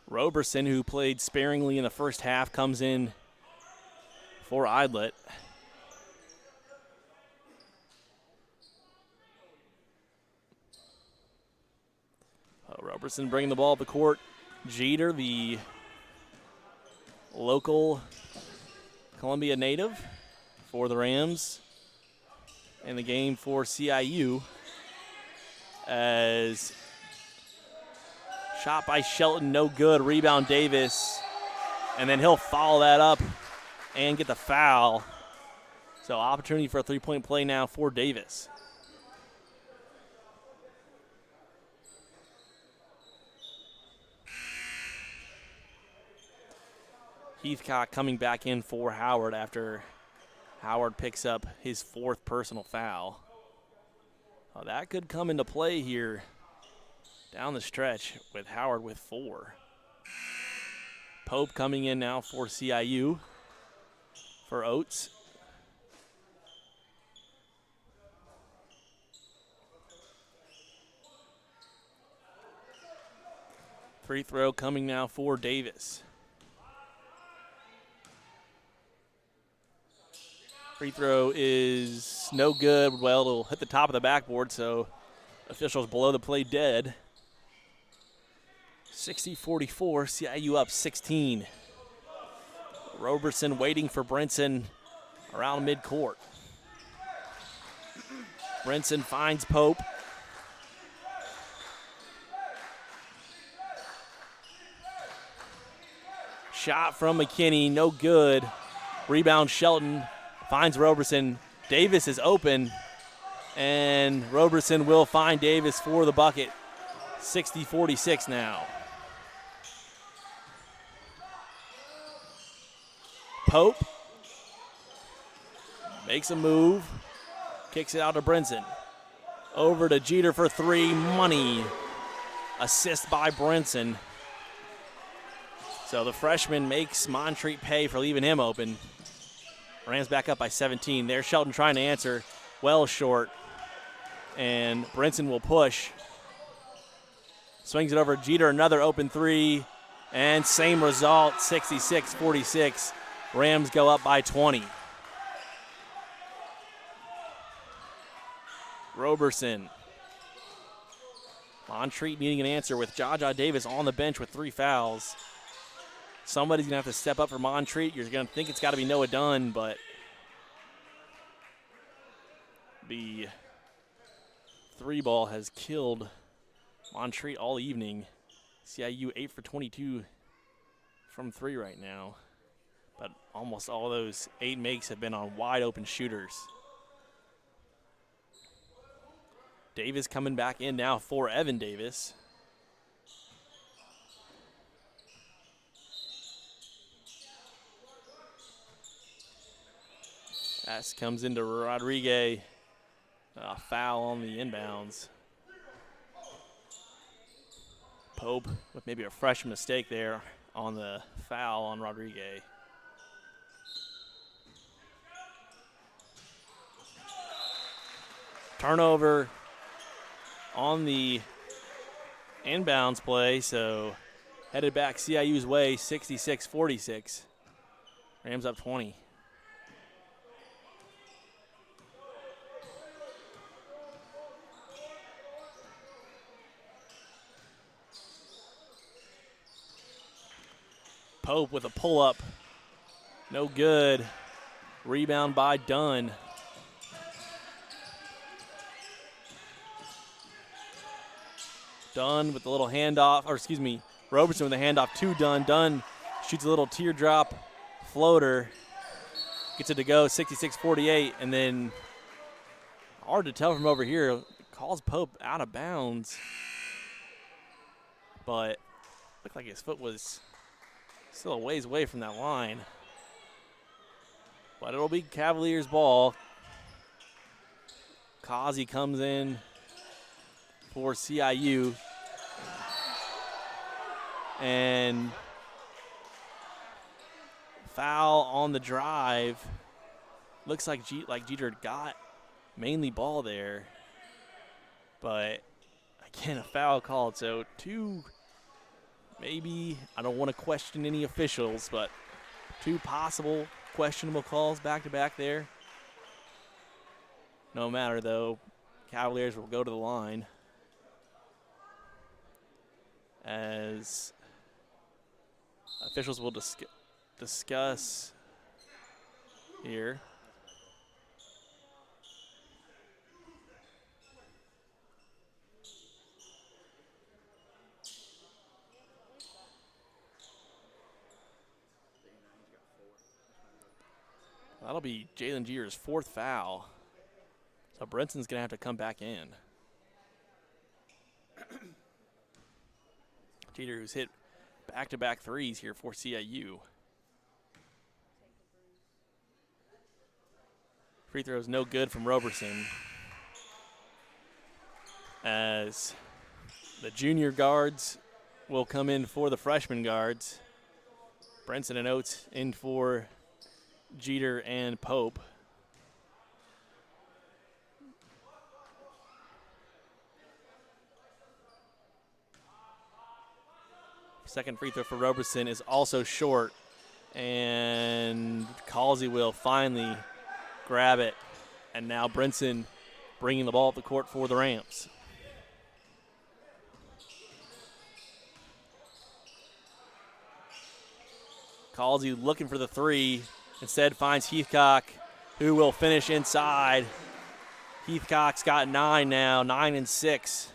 S1: Roberson, who played sparingly in the first half, comes in for Idlet. Roberson bringing the ball up the court. Jeter, the local Columbia native for the Rams in the game for CIU, as shot by Shelton, no good. Rebound Davis, and then he'll follow that up and get the foul. So opportunity for a three-point play now for Davis. Heathcock coming back in for Howard after Howard picks up his fourth personal foul. That could come into play here down the stretch with Howard with 4. Pope coming in now for CIU for Oates. Free throw coming now for Davis. Free throw is no good. Well, it'll hit the top of the backboard, so officials below the play dead. 60-44, CIU up 16. Roberson waiting for Brinson around midcourt. Brinson finds Pope. Shot from McKinney, no good. Rebound Shelton. Finds Roberson. Davis is open, and Roberson will find Davis for the bucket. 60-46 now. Pope makes a move, kicks it out to Brinson. Over to Jeter for 3, money. Assist by Brinson. So the freshman makes Montreat pay for leaving him open. Rams back up by 17. There's Shelton trying to answer. Well short. And Brinson will push. Swings it over Jeter. Another open 3. And same result, 66-46. Rams go up by 20. Roberson. Montreat needing an answer with Jaja Davis on the bench with 3 fouls. Somebody's going to have to step up for Montreat. You're going to think it's got to be Noah Dunn, but the 3 ball has killed Montreat all evening. CIU 8 for 22 from 3 right now, but almost all those 8 makes have been on wide open shooters. Davis coming back in now for Evan Davis. Pass comes into Rodriguez. A foul on the inbounds. Pope with maybe a fresh mistake there on the foul on Rodriguez. Turnover on the inbounds play, so headed back CIU's way, 66-46. Rams up 20. Pope with a pull-up. No good. Rebound by Dunn. Dunn with a little handoff, or excuse me, Roberson with a handoff to Dunn. Dunn shoots a little teardrop floater. Gets it to go, 66-48, and then hard to tell from over here, calls Pope out of bounds. But looked like his foot was still a ways away from that line. But it'll be Cavaliers ball. Causey comes in for CIU. And foul on the drive. Looks like Jeter got mainly ball there. But again, a foul called. So two, maybe, I don't want to question any officials, but two possible questionable calls back-to-back there. No matter, though, Cavaliers will go to the line as officials will discuss here. That'll be Jalen Jeter's fourth foul. So Brinson's going to have to come back in. Jeter, who's hit back-to-back threes here for CIU. Free throw is no good from Roberson, as the junior guards will come in for the freshman guards. Brinson and Oates in for Jeter and Pope. Second free throw for Roberson is also short, and Causey will finally grab it. And now Brinson bringing the ball up the court for the Rams. Causey looking for the three. Instead finds Heathcock, who will finish inside. Heathcock's got 9 now, 9 and 6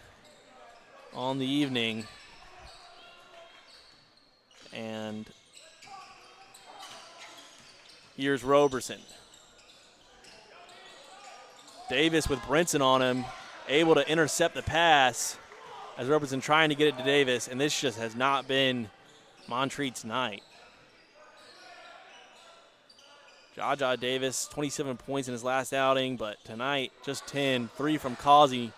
S1: on the evening. And here's Roberson. Davis with Brinson on him, able to intercept the pass as Roberson trying to get it to Davis, and this just has not been Montreat's night. Jaja Davis, 27 points in his last outing, but tonight just 10. 3 from Causey,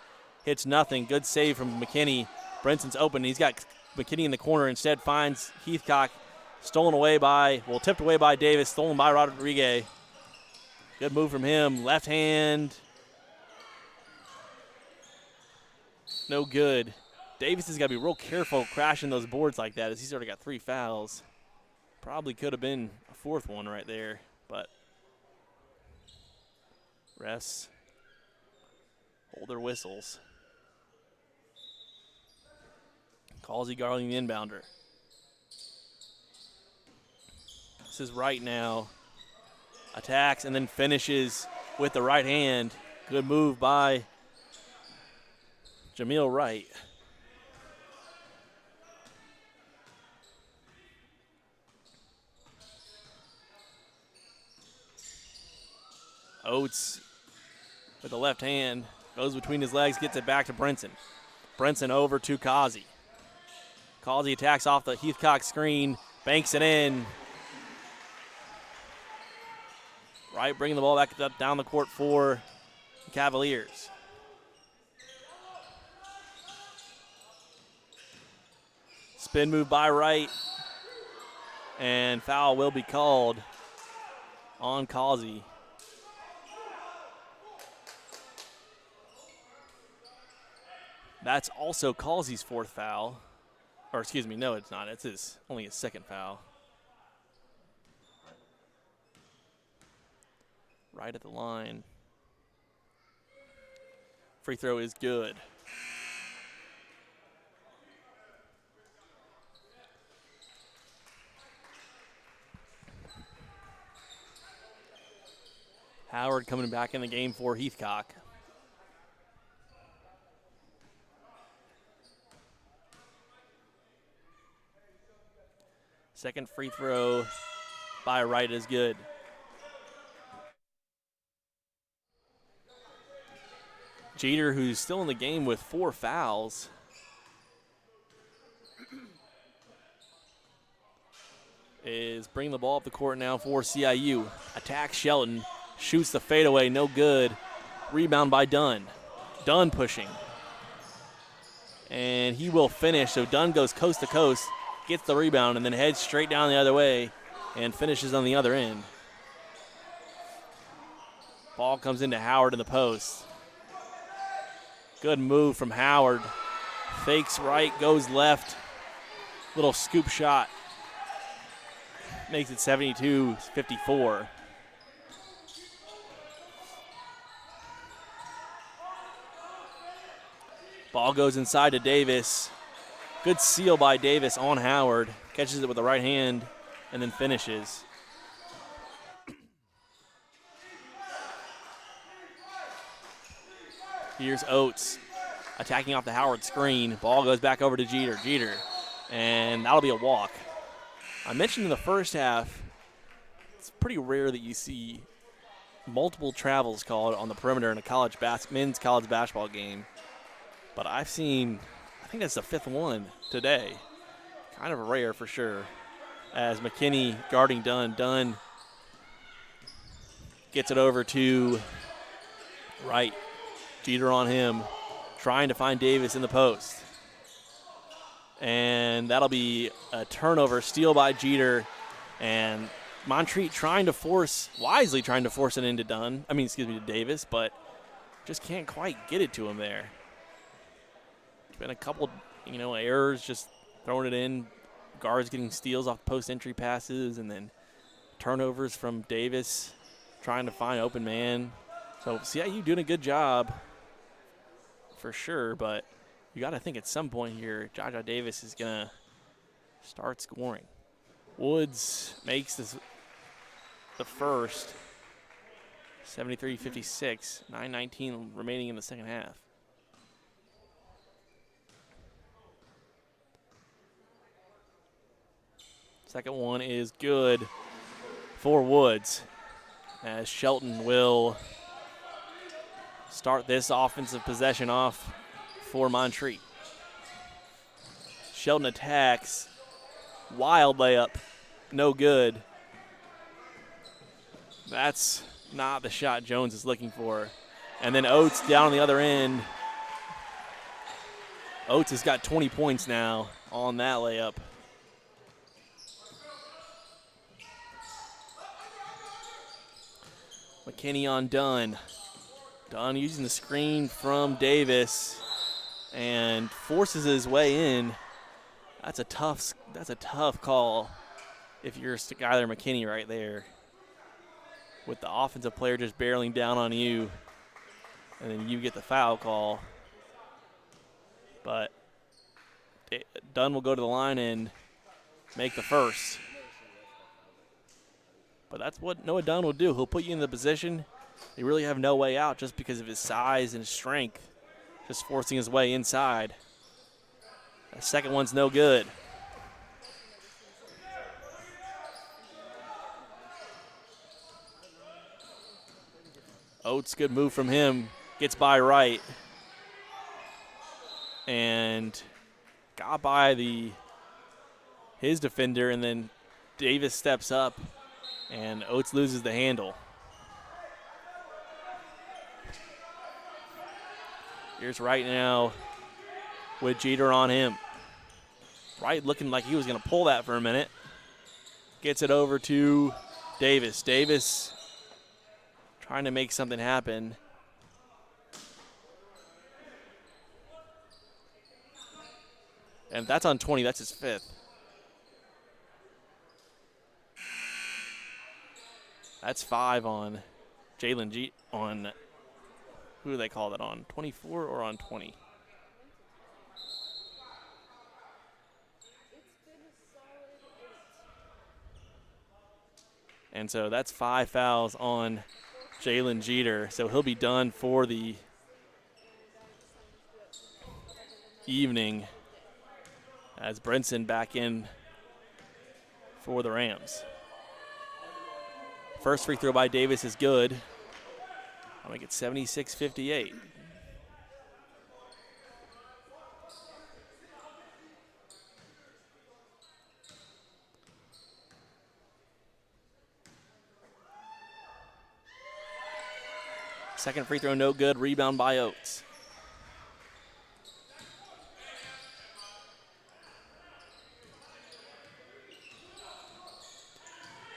S1: hits nothing. Good save from McKinney. Brinson's open. He's got McKinney in the corner, instead finds Heathcock, tipped away by Davis, stolen by Rodriguez. Good move from him. Left hand. No good. Davis has got to be real careful crashing those boards like that, as he's already got 3 fouls. Probably could have been a 4th one right there, but refs hold their whistles. Causey guarding the inbounder. This is Wright now. Attacks and then finishes with the right hand. Good move by Jameel Wright. Oates with the left hand, goes between his legs, gets it back to Brinson. Brinson over to Causey. Causey attacks off the Heathcock screen, banks it in. Wright bringing the ball back up down the court for the Cavaliers. Spin move by Wright, and foul will be called on Causey. That's also Causey's 4th foul. Or excuse me, no, it's not. It's only his 2nd foul. Right at the line. Free throw is good. Howard coming back in the game for Heathcock. Second free throw by Wright is good. Jeter, who's still in the game with 4 fouls. Is bringing the ball up the court now for CIU. Attacks Shelton. Shoots the fadeaway, no good. Rebound by Dunn. Dunn pushing. And he will finish. So Dunn goes coast to coast, gets the rebound, and then heads straight down the other way and finishes on the other end. Ball comes into Howard in the post. Good move from Howard. Fakes right, goes left. Little scoop shot. Makes it 72-54. Ball goes inside to Davis. Good seal by Davis on Howard. Catches it with the right hand and then finishes. Here's Oates attacking off the Howard screen. Ball goes back over to Jeter. Jeter. And that'll be a walk. I mentioned in the first half, it's pretty rare that you see multiple travels called on the perimeter in a men's college basketball game. But I've seen, I think that's the 5th one today. Kind of rare for sure. As McKinney guarding Dunn. Dunn gets it over to Wright. Jeter on him, trying to find Davis in the post. And that'll be a turnover, steal by Jeter. And Montreat wisely trying to force it into to Davis, but just can't quite get it to him there. It's been a couple, errors, just throwing it in. Guards getting steals off post entry passes, and then turnovers from Davis trying to find open man. So CIU doing a good job for sure, but you got to think at some point here, Jaja Davis is going to start scoring. Woods makes the first, 73-56, 9:19 remaining in the second half. Second one is good for Woods, as Shelton will start this offensive possession off for Montreat. Shelton attacks. Wild layup. No good. That's not the shot Jones is looking for. And then Oates down on the other end. Oates has got 20 points now on that layup. McKinney on Dunn. Dunn using the screen from Davis and forces his way in. That's a tough call if you're Skyler McKinney right there, with the offensive player just barreling down on you, and then you get the foul call. But Dunn will go to the line and make the first. But that's what Noah Dunn will do. He'll put you in the position. You really have no way out just because of his size and strength, just forcing his way inside. The second one's no good. Oates, good move from him. Gets by Wright. And got by his defender, and then Davis steps up, and Oates loses the handle. Here's Wright now with Jeter on him. Wright looking like he was going to pull that for a minute. Gets it over to Davis. Davis trying to make something happen. And that's on 20. That's his 5th. That's 5 on Jalen G. On who do they call that on? 24 or on 20? And so that's 5 fouls on Jalen Jeter. So he'll be done for the evening as Brinson back in for the Rams. First free throw by Davis is good. I'll make it 76-58. Second free throw, no good. Rebound by Oates.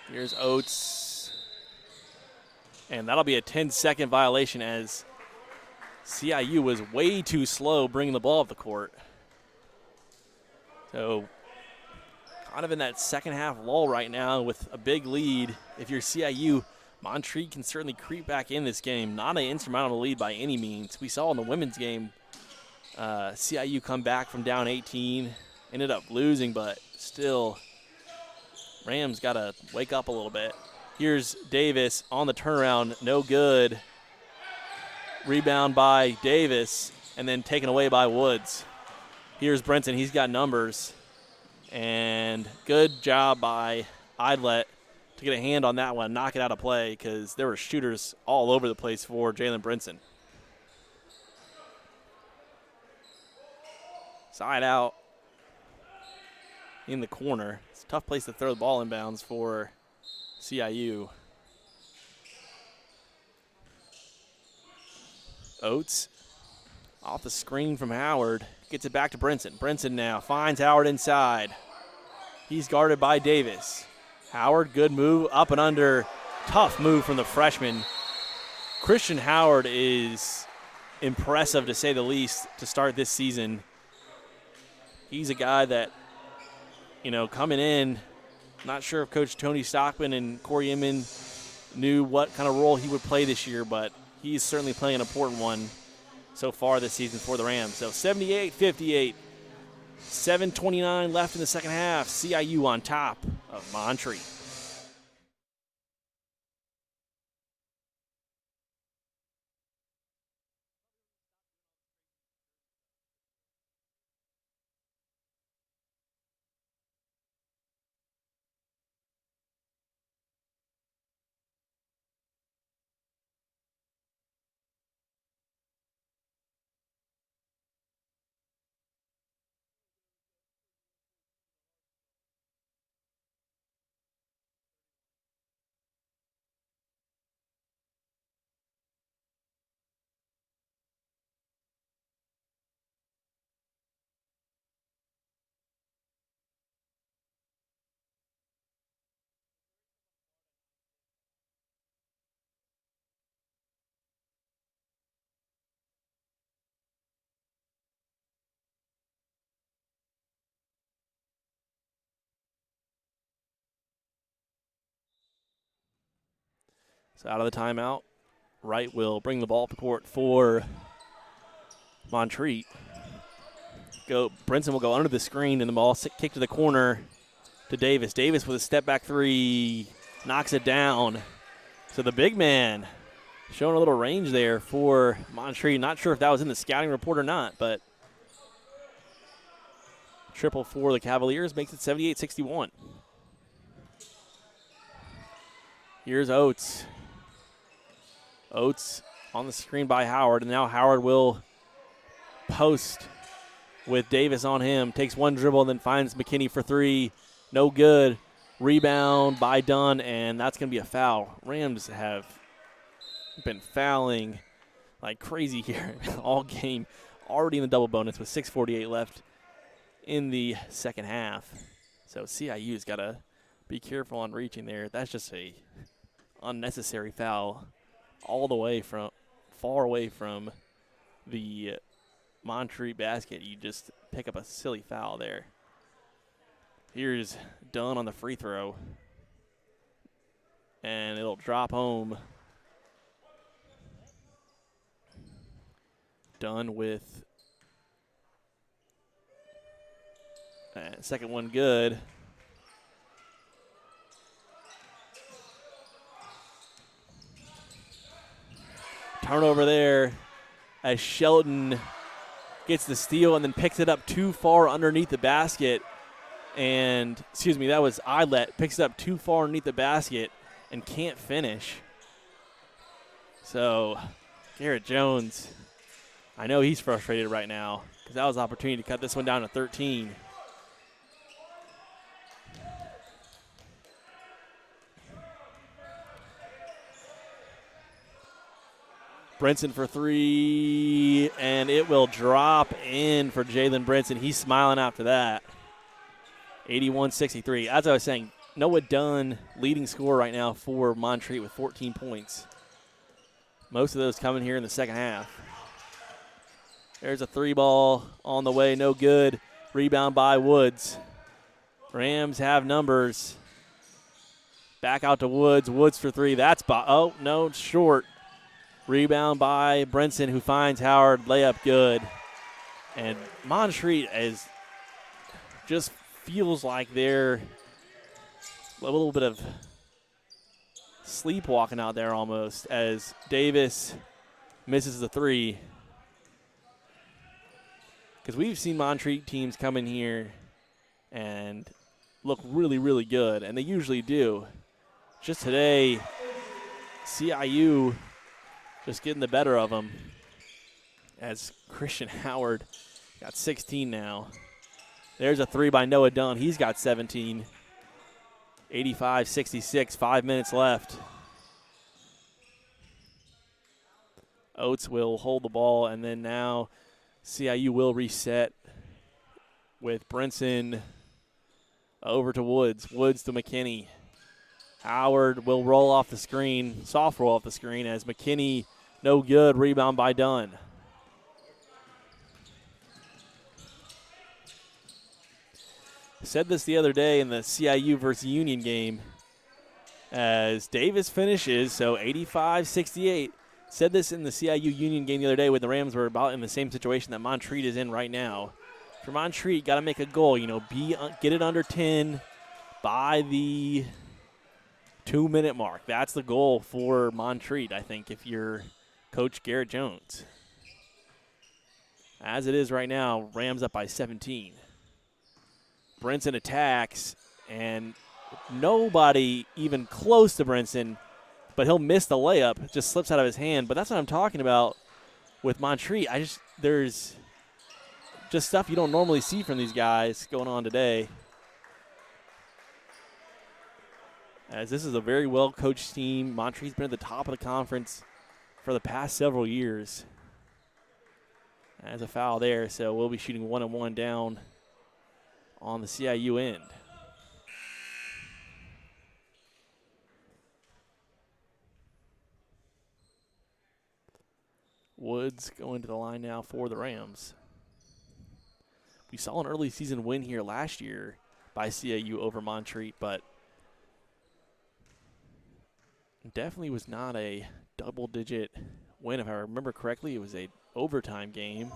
S1: Here's Oates. And that'll be a 10-second violation as CIU was way too slow bringing the ball up the court. So kind of in that second half lull right now with a big lead. If you're CIU, Montreat can certainly creep back in this game. Not an insurmountable lead by any means. We saw in the women's game CIU come back from down 18. Ended up losing, but still Rams got to wake up a little bit. Here's Davis on the turnaround. No good. Rebound by Davis and then taken away by Woods. Here's Brinson. He's got numbers. And good job by Idlet to get a hand on that one, knock it out of play, because there were shooters all over the place for Jalen Brinson. Side out in the corner. It's a tough place to throw the ball inbounds for CIU. Oates off the screen from Howard. Gets it back to Brinson. Brinson now finds Howard inside. He's guarded by Davis. Howard, good move, up and under. Tough move from the freshman. Christian Howard is impressive, to say the least, to start this season. He's a guy that, you know, coming in, not sure if Coach Tony Stockman and Corey Inman knew what kind of role he would play this year, but he's certainly playing an important one so far this season for the Rams. So 78-58. 7:29 left in the second half. CIU on top of Montreat. So out of the timeout, Wright will bring the ball up the court for Montreat. Brinson will go under the screen, and the ball kicked to the corner to Davis. Davis with a step-back three, knocks it down. So the big man showing a little range there for Montreat. Not sure if that was in the scouting report or not, but triple for the Cavaliers makes it 78-61. Here's Oates. Oates on the screen by Howard, and now Howard will post with Davis on him. Takes one dribble and then finds McKinney for three. No good. Rebound by Dunn, and that's going to be a foul. Rams have been fouling like crazy here all game. Already in the double bonus with 6:48 left in the second half. So CIU's got to be careful on reaching there. That's just a unnecessary foul all the way from far away from the Montreat basket. You just pick up a silly foul there. Here's Dunn on the free throw, and it'll drop home. Dunn with second one good. Turnover there as Shelton gets the steal and then picks it up too far underneath the basket. And, excuse me, that was Eyelet. Picks it up too far underneath the basket and can't finish. So, Garrett Jones, I know he's frustrated right now because that was an opportunity to cut this one down to 13. Brinson for three, and it will drop in for Jalen Brinson. He's smiling after that. 81-63. As I was saying, Noah Dunn leading scorer right now for Montreat with 14 points. Most of those coming here in the second half. There's a three ball on the way, no good. Rebound by Woods. Rams have numbers. Back out to Woods. Woods for three. That's oh, no, short. Rebound by Brinson, who finds Howard. Layup good. And Montreat just feels like they're a little bit of sleepwalking out there almost as Davis misses the three. Because we've seen Montreat teams come in here and look really, really good, and they usually do. Just today, CIU just getting the better of them as Christian Howard got 16 now. There's a three by Noah Dunn. He's got 17. 85-66, 5 minutes left. Oates will hold the ball, and then now CIU will reset with Brinson over to Woods. Woods to McKinney. Howard will roll off the screen, soft roll off the screen as McKinney, no good, rebound by Dunn. Said this the other day in the CIU versus Union game as Davis finishes, so 85-68. Said this in the CIU Union game the other day when the Rams were about in the same situation that Montreat is in right now. For Montreat, got to make a goal, get it under 10 by the 2-minute mark. That's the goal for Montreat, I think, if you're Coach Garrett Jones. As it is right now, Rams up by 17. Brinson attacks, and nobody even close to Brinson, but he'll miss the layup. Just slips out of his hand. But that's what I'm talking about with Montreat. There's just stuff you don't normally see from these guys going on today. As this is a very well-coached team. Montreat's been at the top of the conference for the past several years. As a foul there, so we'll be shooting 1-on-1 down on the CIU end. Woods going to the line now for the Rams. We saw an early season win here last year by CIU over Montreat, but definitely was not a double-digit win. If I remember correctly, it was an overtime game.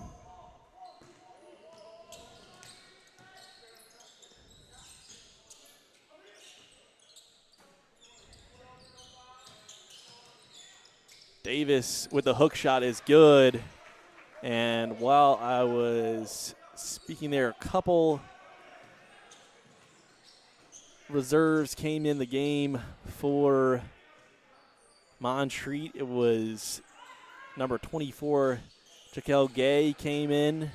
S1: Davis with the hook shot is good. And while I was speaking there, a couple reserves came in the game for Montreat. It was number 24, Jaquel Gay came in,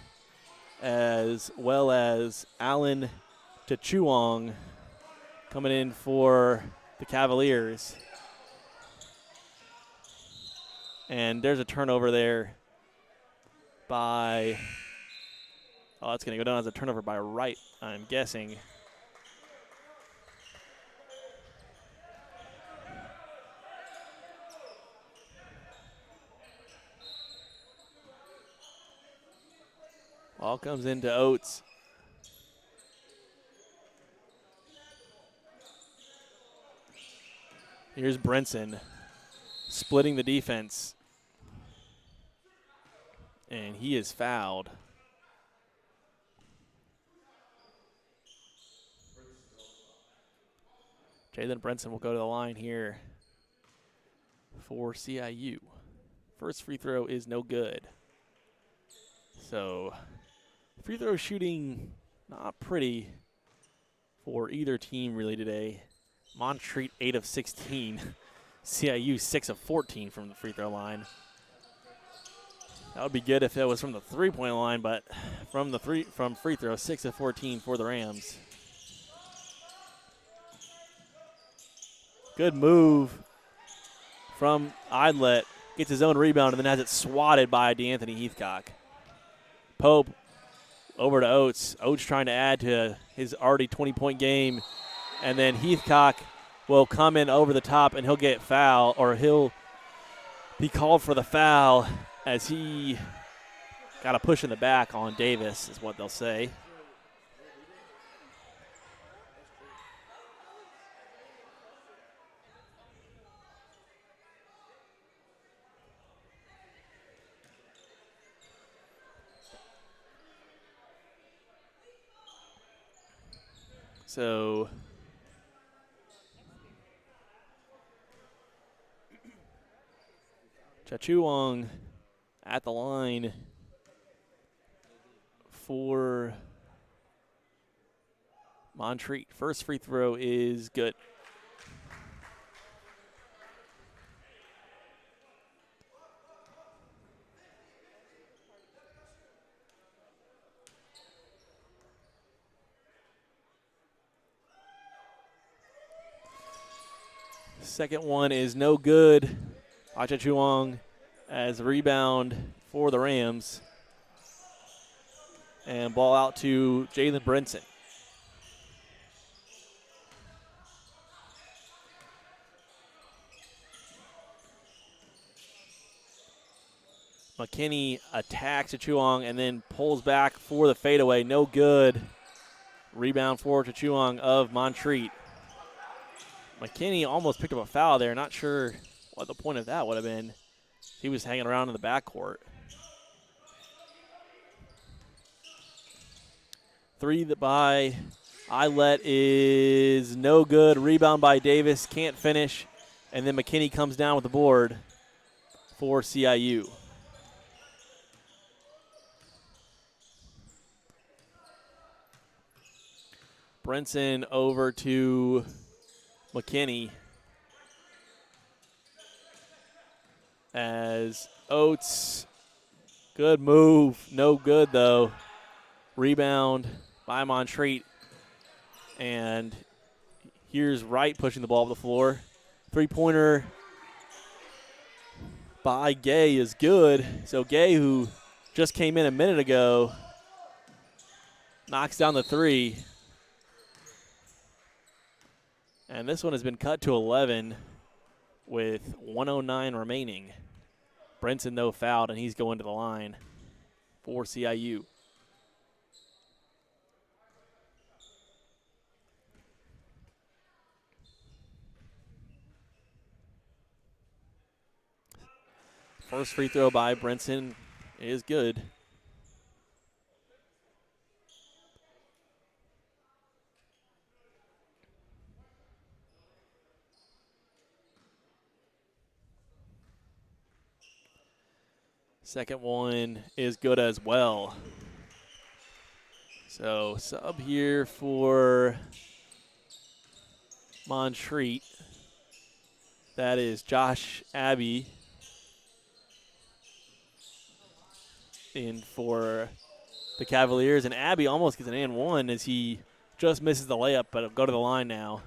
S1: as well as Alan Tachuong coming in for the Cavaliers. And there's a turnover there by, it's going to go down as a turnover by Wright, I'm guessing. Ball comes into Oates. Here's Brinson splitting the defense. And he is fouled. Jalen Brinson will go to the line here for CIU First free throw is no good. So free throw shooting not pretty for either team really today. Montreat 8 of 16. CIU 6 of 14 from the free throw line. That would be good if it was from the three-point line, but from free throw, 6 of 14 for the Rams. Good move from Idlet. Gets his own rebound and then has it swatted by DeAnthony Heathcock. Pope over to Oates. Oates trying to add to his already 20-point game. And then Heathcock will come in over the top and he'll get foul, or he'll be called for the foul as he got a push in the back on Davis is what they'll say. So Chachuang at the line for Montreat. First free throw is good. Second one is no good. Chachuang as a rebound for the Rams. And ball out to Jalen Brinson. McKinney attacks Chachuang and then pulls back for the fadeaway. No good. Rebound for Chachuang of Montreat. McKinney almost picked up a foul there. Not sure what the point of that would have been. He was hanging around in the backcourt. Three by Islet is no good. Rebound by Davis. Can't finish. And then McKinney comes down with the board for CIU. Brinson over to McKinney as Oates. Good move. No good, though. Rebound by Montreat. And here's Wright pushing the ball up the floor. Three-pointer by Gay is good. So Gay, who just came in a minute ago, knocks down the three. And this one has been cut to 11 with 1:09 remaining. Brinson, though, fouled, and he's going to the line for CIU. First free throw by Brinson is good. Second one is good as well. So sub here for Montreat. That is Josh Abbey in for the Cavaliers. And Abbey almost gets an and one as he just misses the layup, but it'll go to the line now.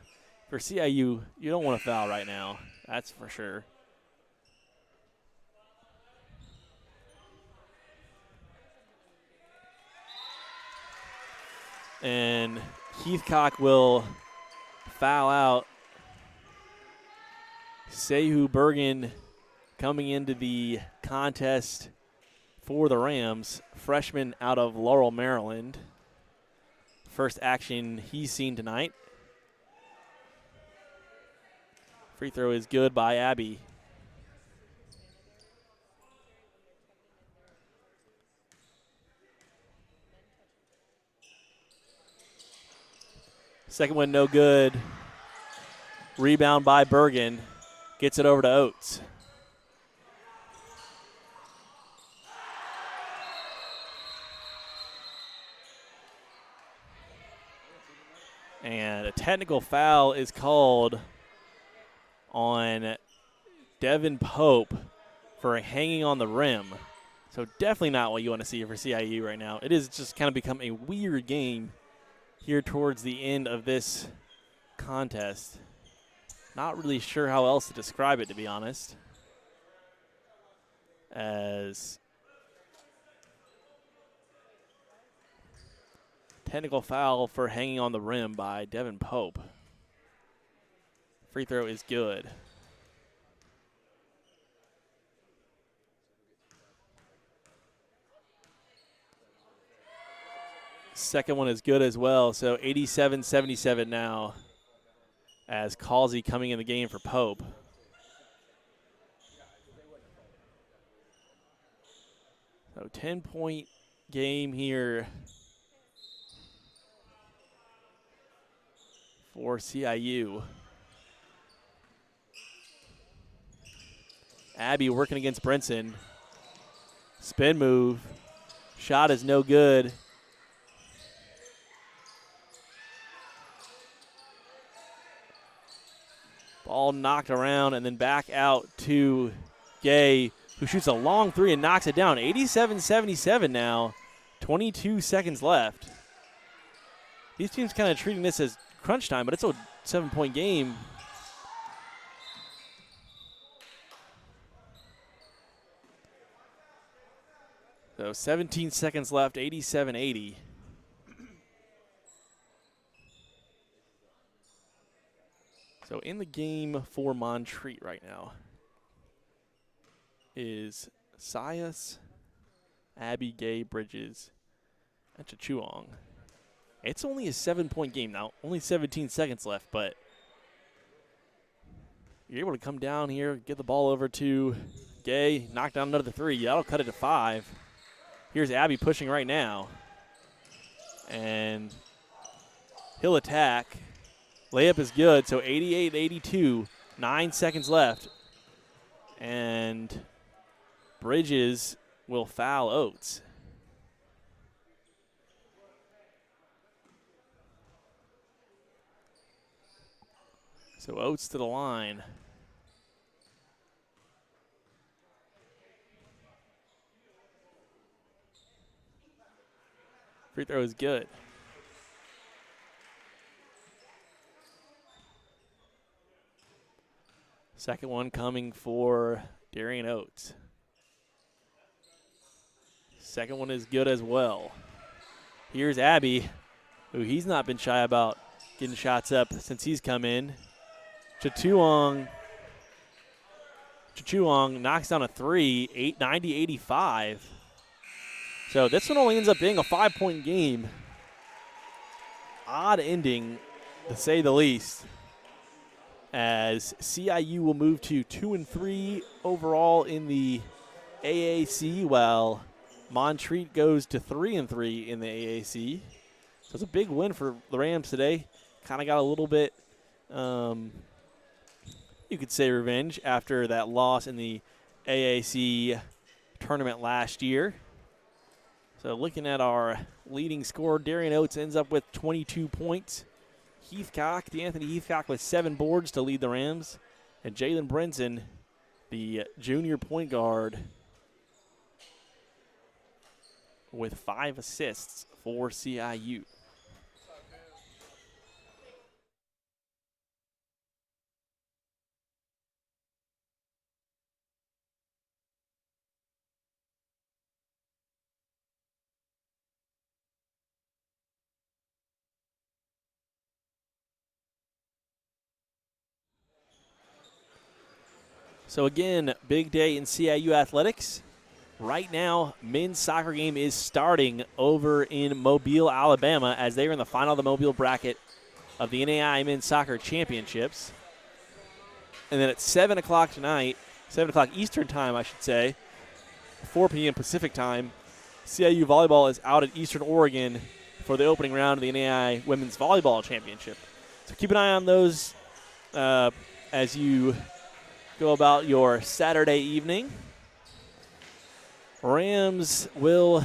S1: For CIU, you don't want to foul right now. That's for sure. And Heathcock will foul out. Sehu Bergen coming into the contest for the Rams, freshman out of Laurel, Maryland. First action he's seen tonight. Free throw is good by Abbey. Second one no good. Rebound by Bergen. Gets it over to Oates. technical foul is called on Devin Pope for hanging on the rim. So definitely not what you want to see for CIU right now. It is just kind of become a weird game here towards the end of this contest. Not really sure how else to describe it, to be honest. As technical foul for hanging on the rim by Devin Pope. Free throw is good. Second one is good as well. So 87-77 now as Causey coming in the game for Pope. So 10-point game here for CIU. Abby working against Brinson. Spin move. Shot is no good. Ball knocked around and then back out to Gay, who shoots a long three and knocks it down. 87-77 now. 22 seconds left. These teams kind of treating this as crunch time, but it's a 7-point game. So 17 seconds left, 87-80. So in the game for Montreat right now is Sias, Abby, Gay, Bridges, and Chachuong. It's only a 7-point game now, only 17 seconds left, but you're able to come down here, get the ball over to Gay, knock down another three. That'll cut it to 5. Here's Abby pushing right now. And he'll attack. Layup is good, so 88-82, 9 seconds left. And Bridges will foul Oates. So Oates to the line. Free throw is good. Second one coming for Darian Oates. Second one is good as well. Here's Abby, who he's not been shy about getting shots up since he's come in. Chachuong knocks down a three, 90-85. So this one only ends up being a 5-point game. Odd ending, to say the least, as CIU will move to 2-3 overall in the AAC, while Montreat goes to 3-3 in the AAC. So it's a big win for the Rams today. Kind of got a little bit, you could say, revenge after that loss in the AAC tournament last year. So looking at our leading scorer, Darian Oates ends up with 22 points. Anthony Heathcock with 7 boards to lead the Rams. And Jalen Brinson, the junior point guard, with 5 assists for CIU. So again, big day in CIU athletics. Right now, men's soccer game is starting over in Mobile, Alabama, as they are in the final of the Mobile bracket of the NAI Men's Soccer Championships. And then at 7 o'clock tonight, 7 o'clock Eastern time, I should say, 4 p.m. Pacific time, CIU volleyball is out at Eastern Oregon for the opening round of the NAI Women's Volleyball Championship. So keep an eye on those as you go about your Saturday evening. Rams will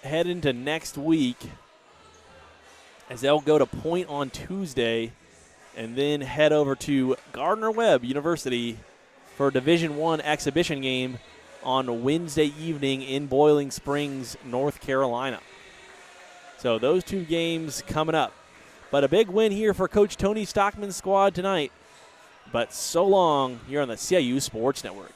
S1: head into next week as they'll go to Point on Tuesday and then head over to Gardner-Webb University for a Division I exhibition game on Wednesday evening in Boiling Springs, North Carolina. So those two games coming up. But a big win here for Coach Tony Stockman's squad tonight. But so long here on the CIU Sports Network.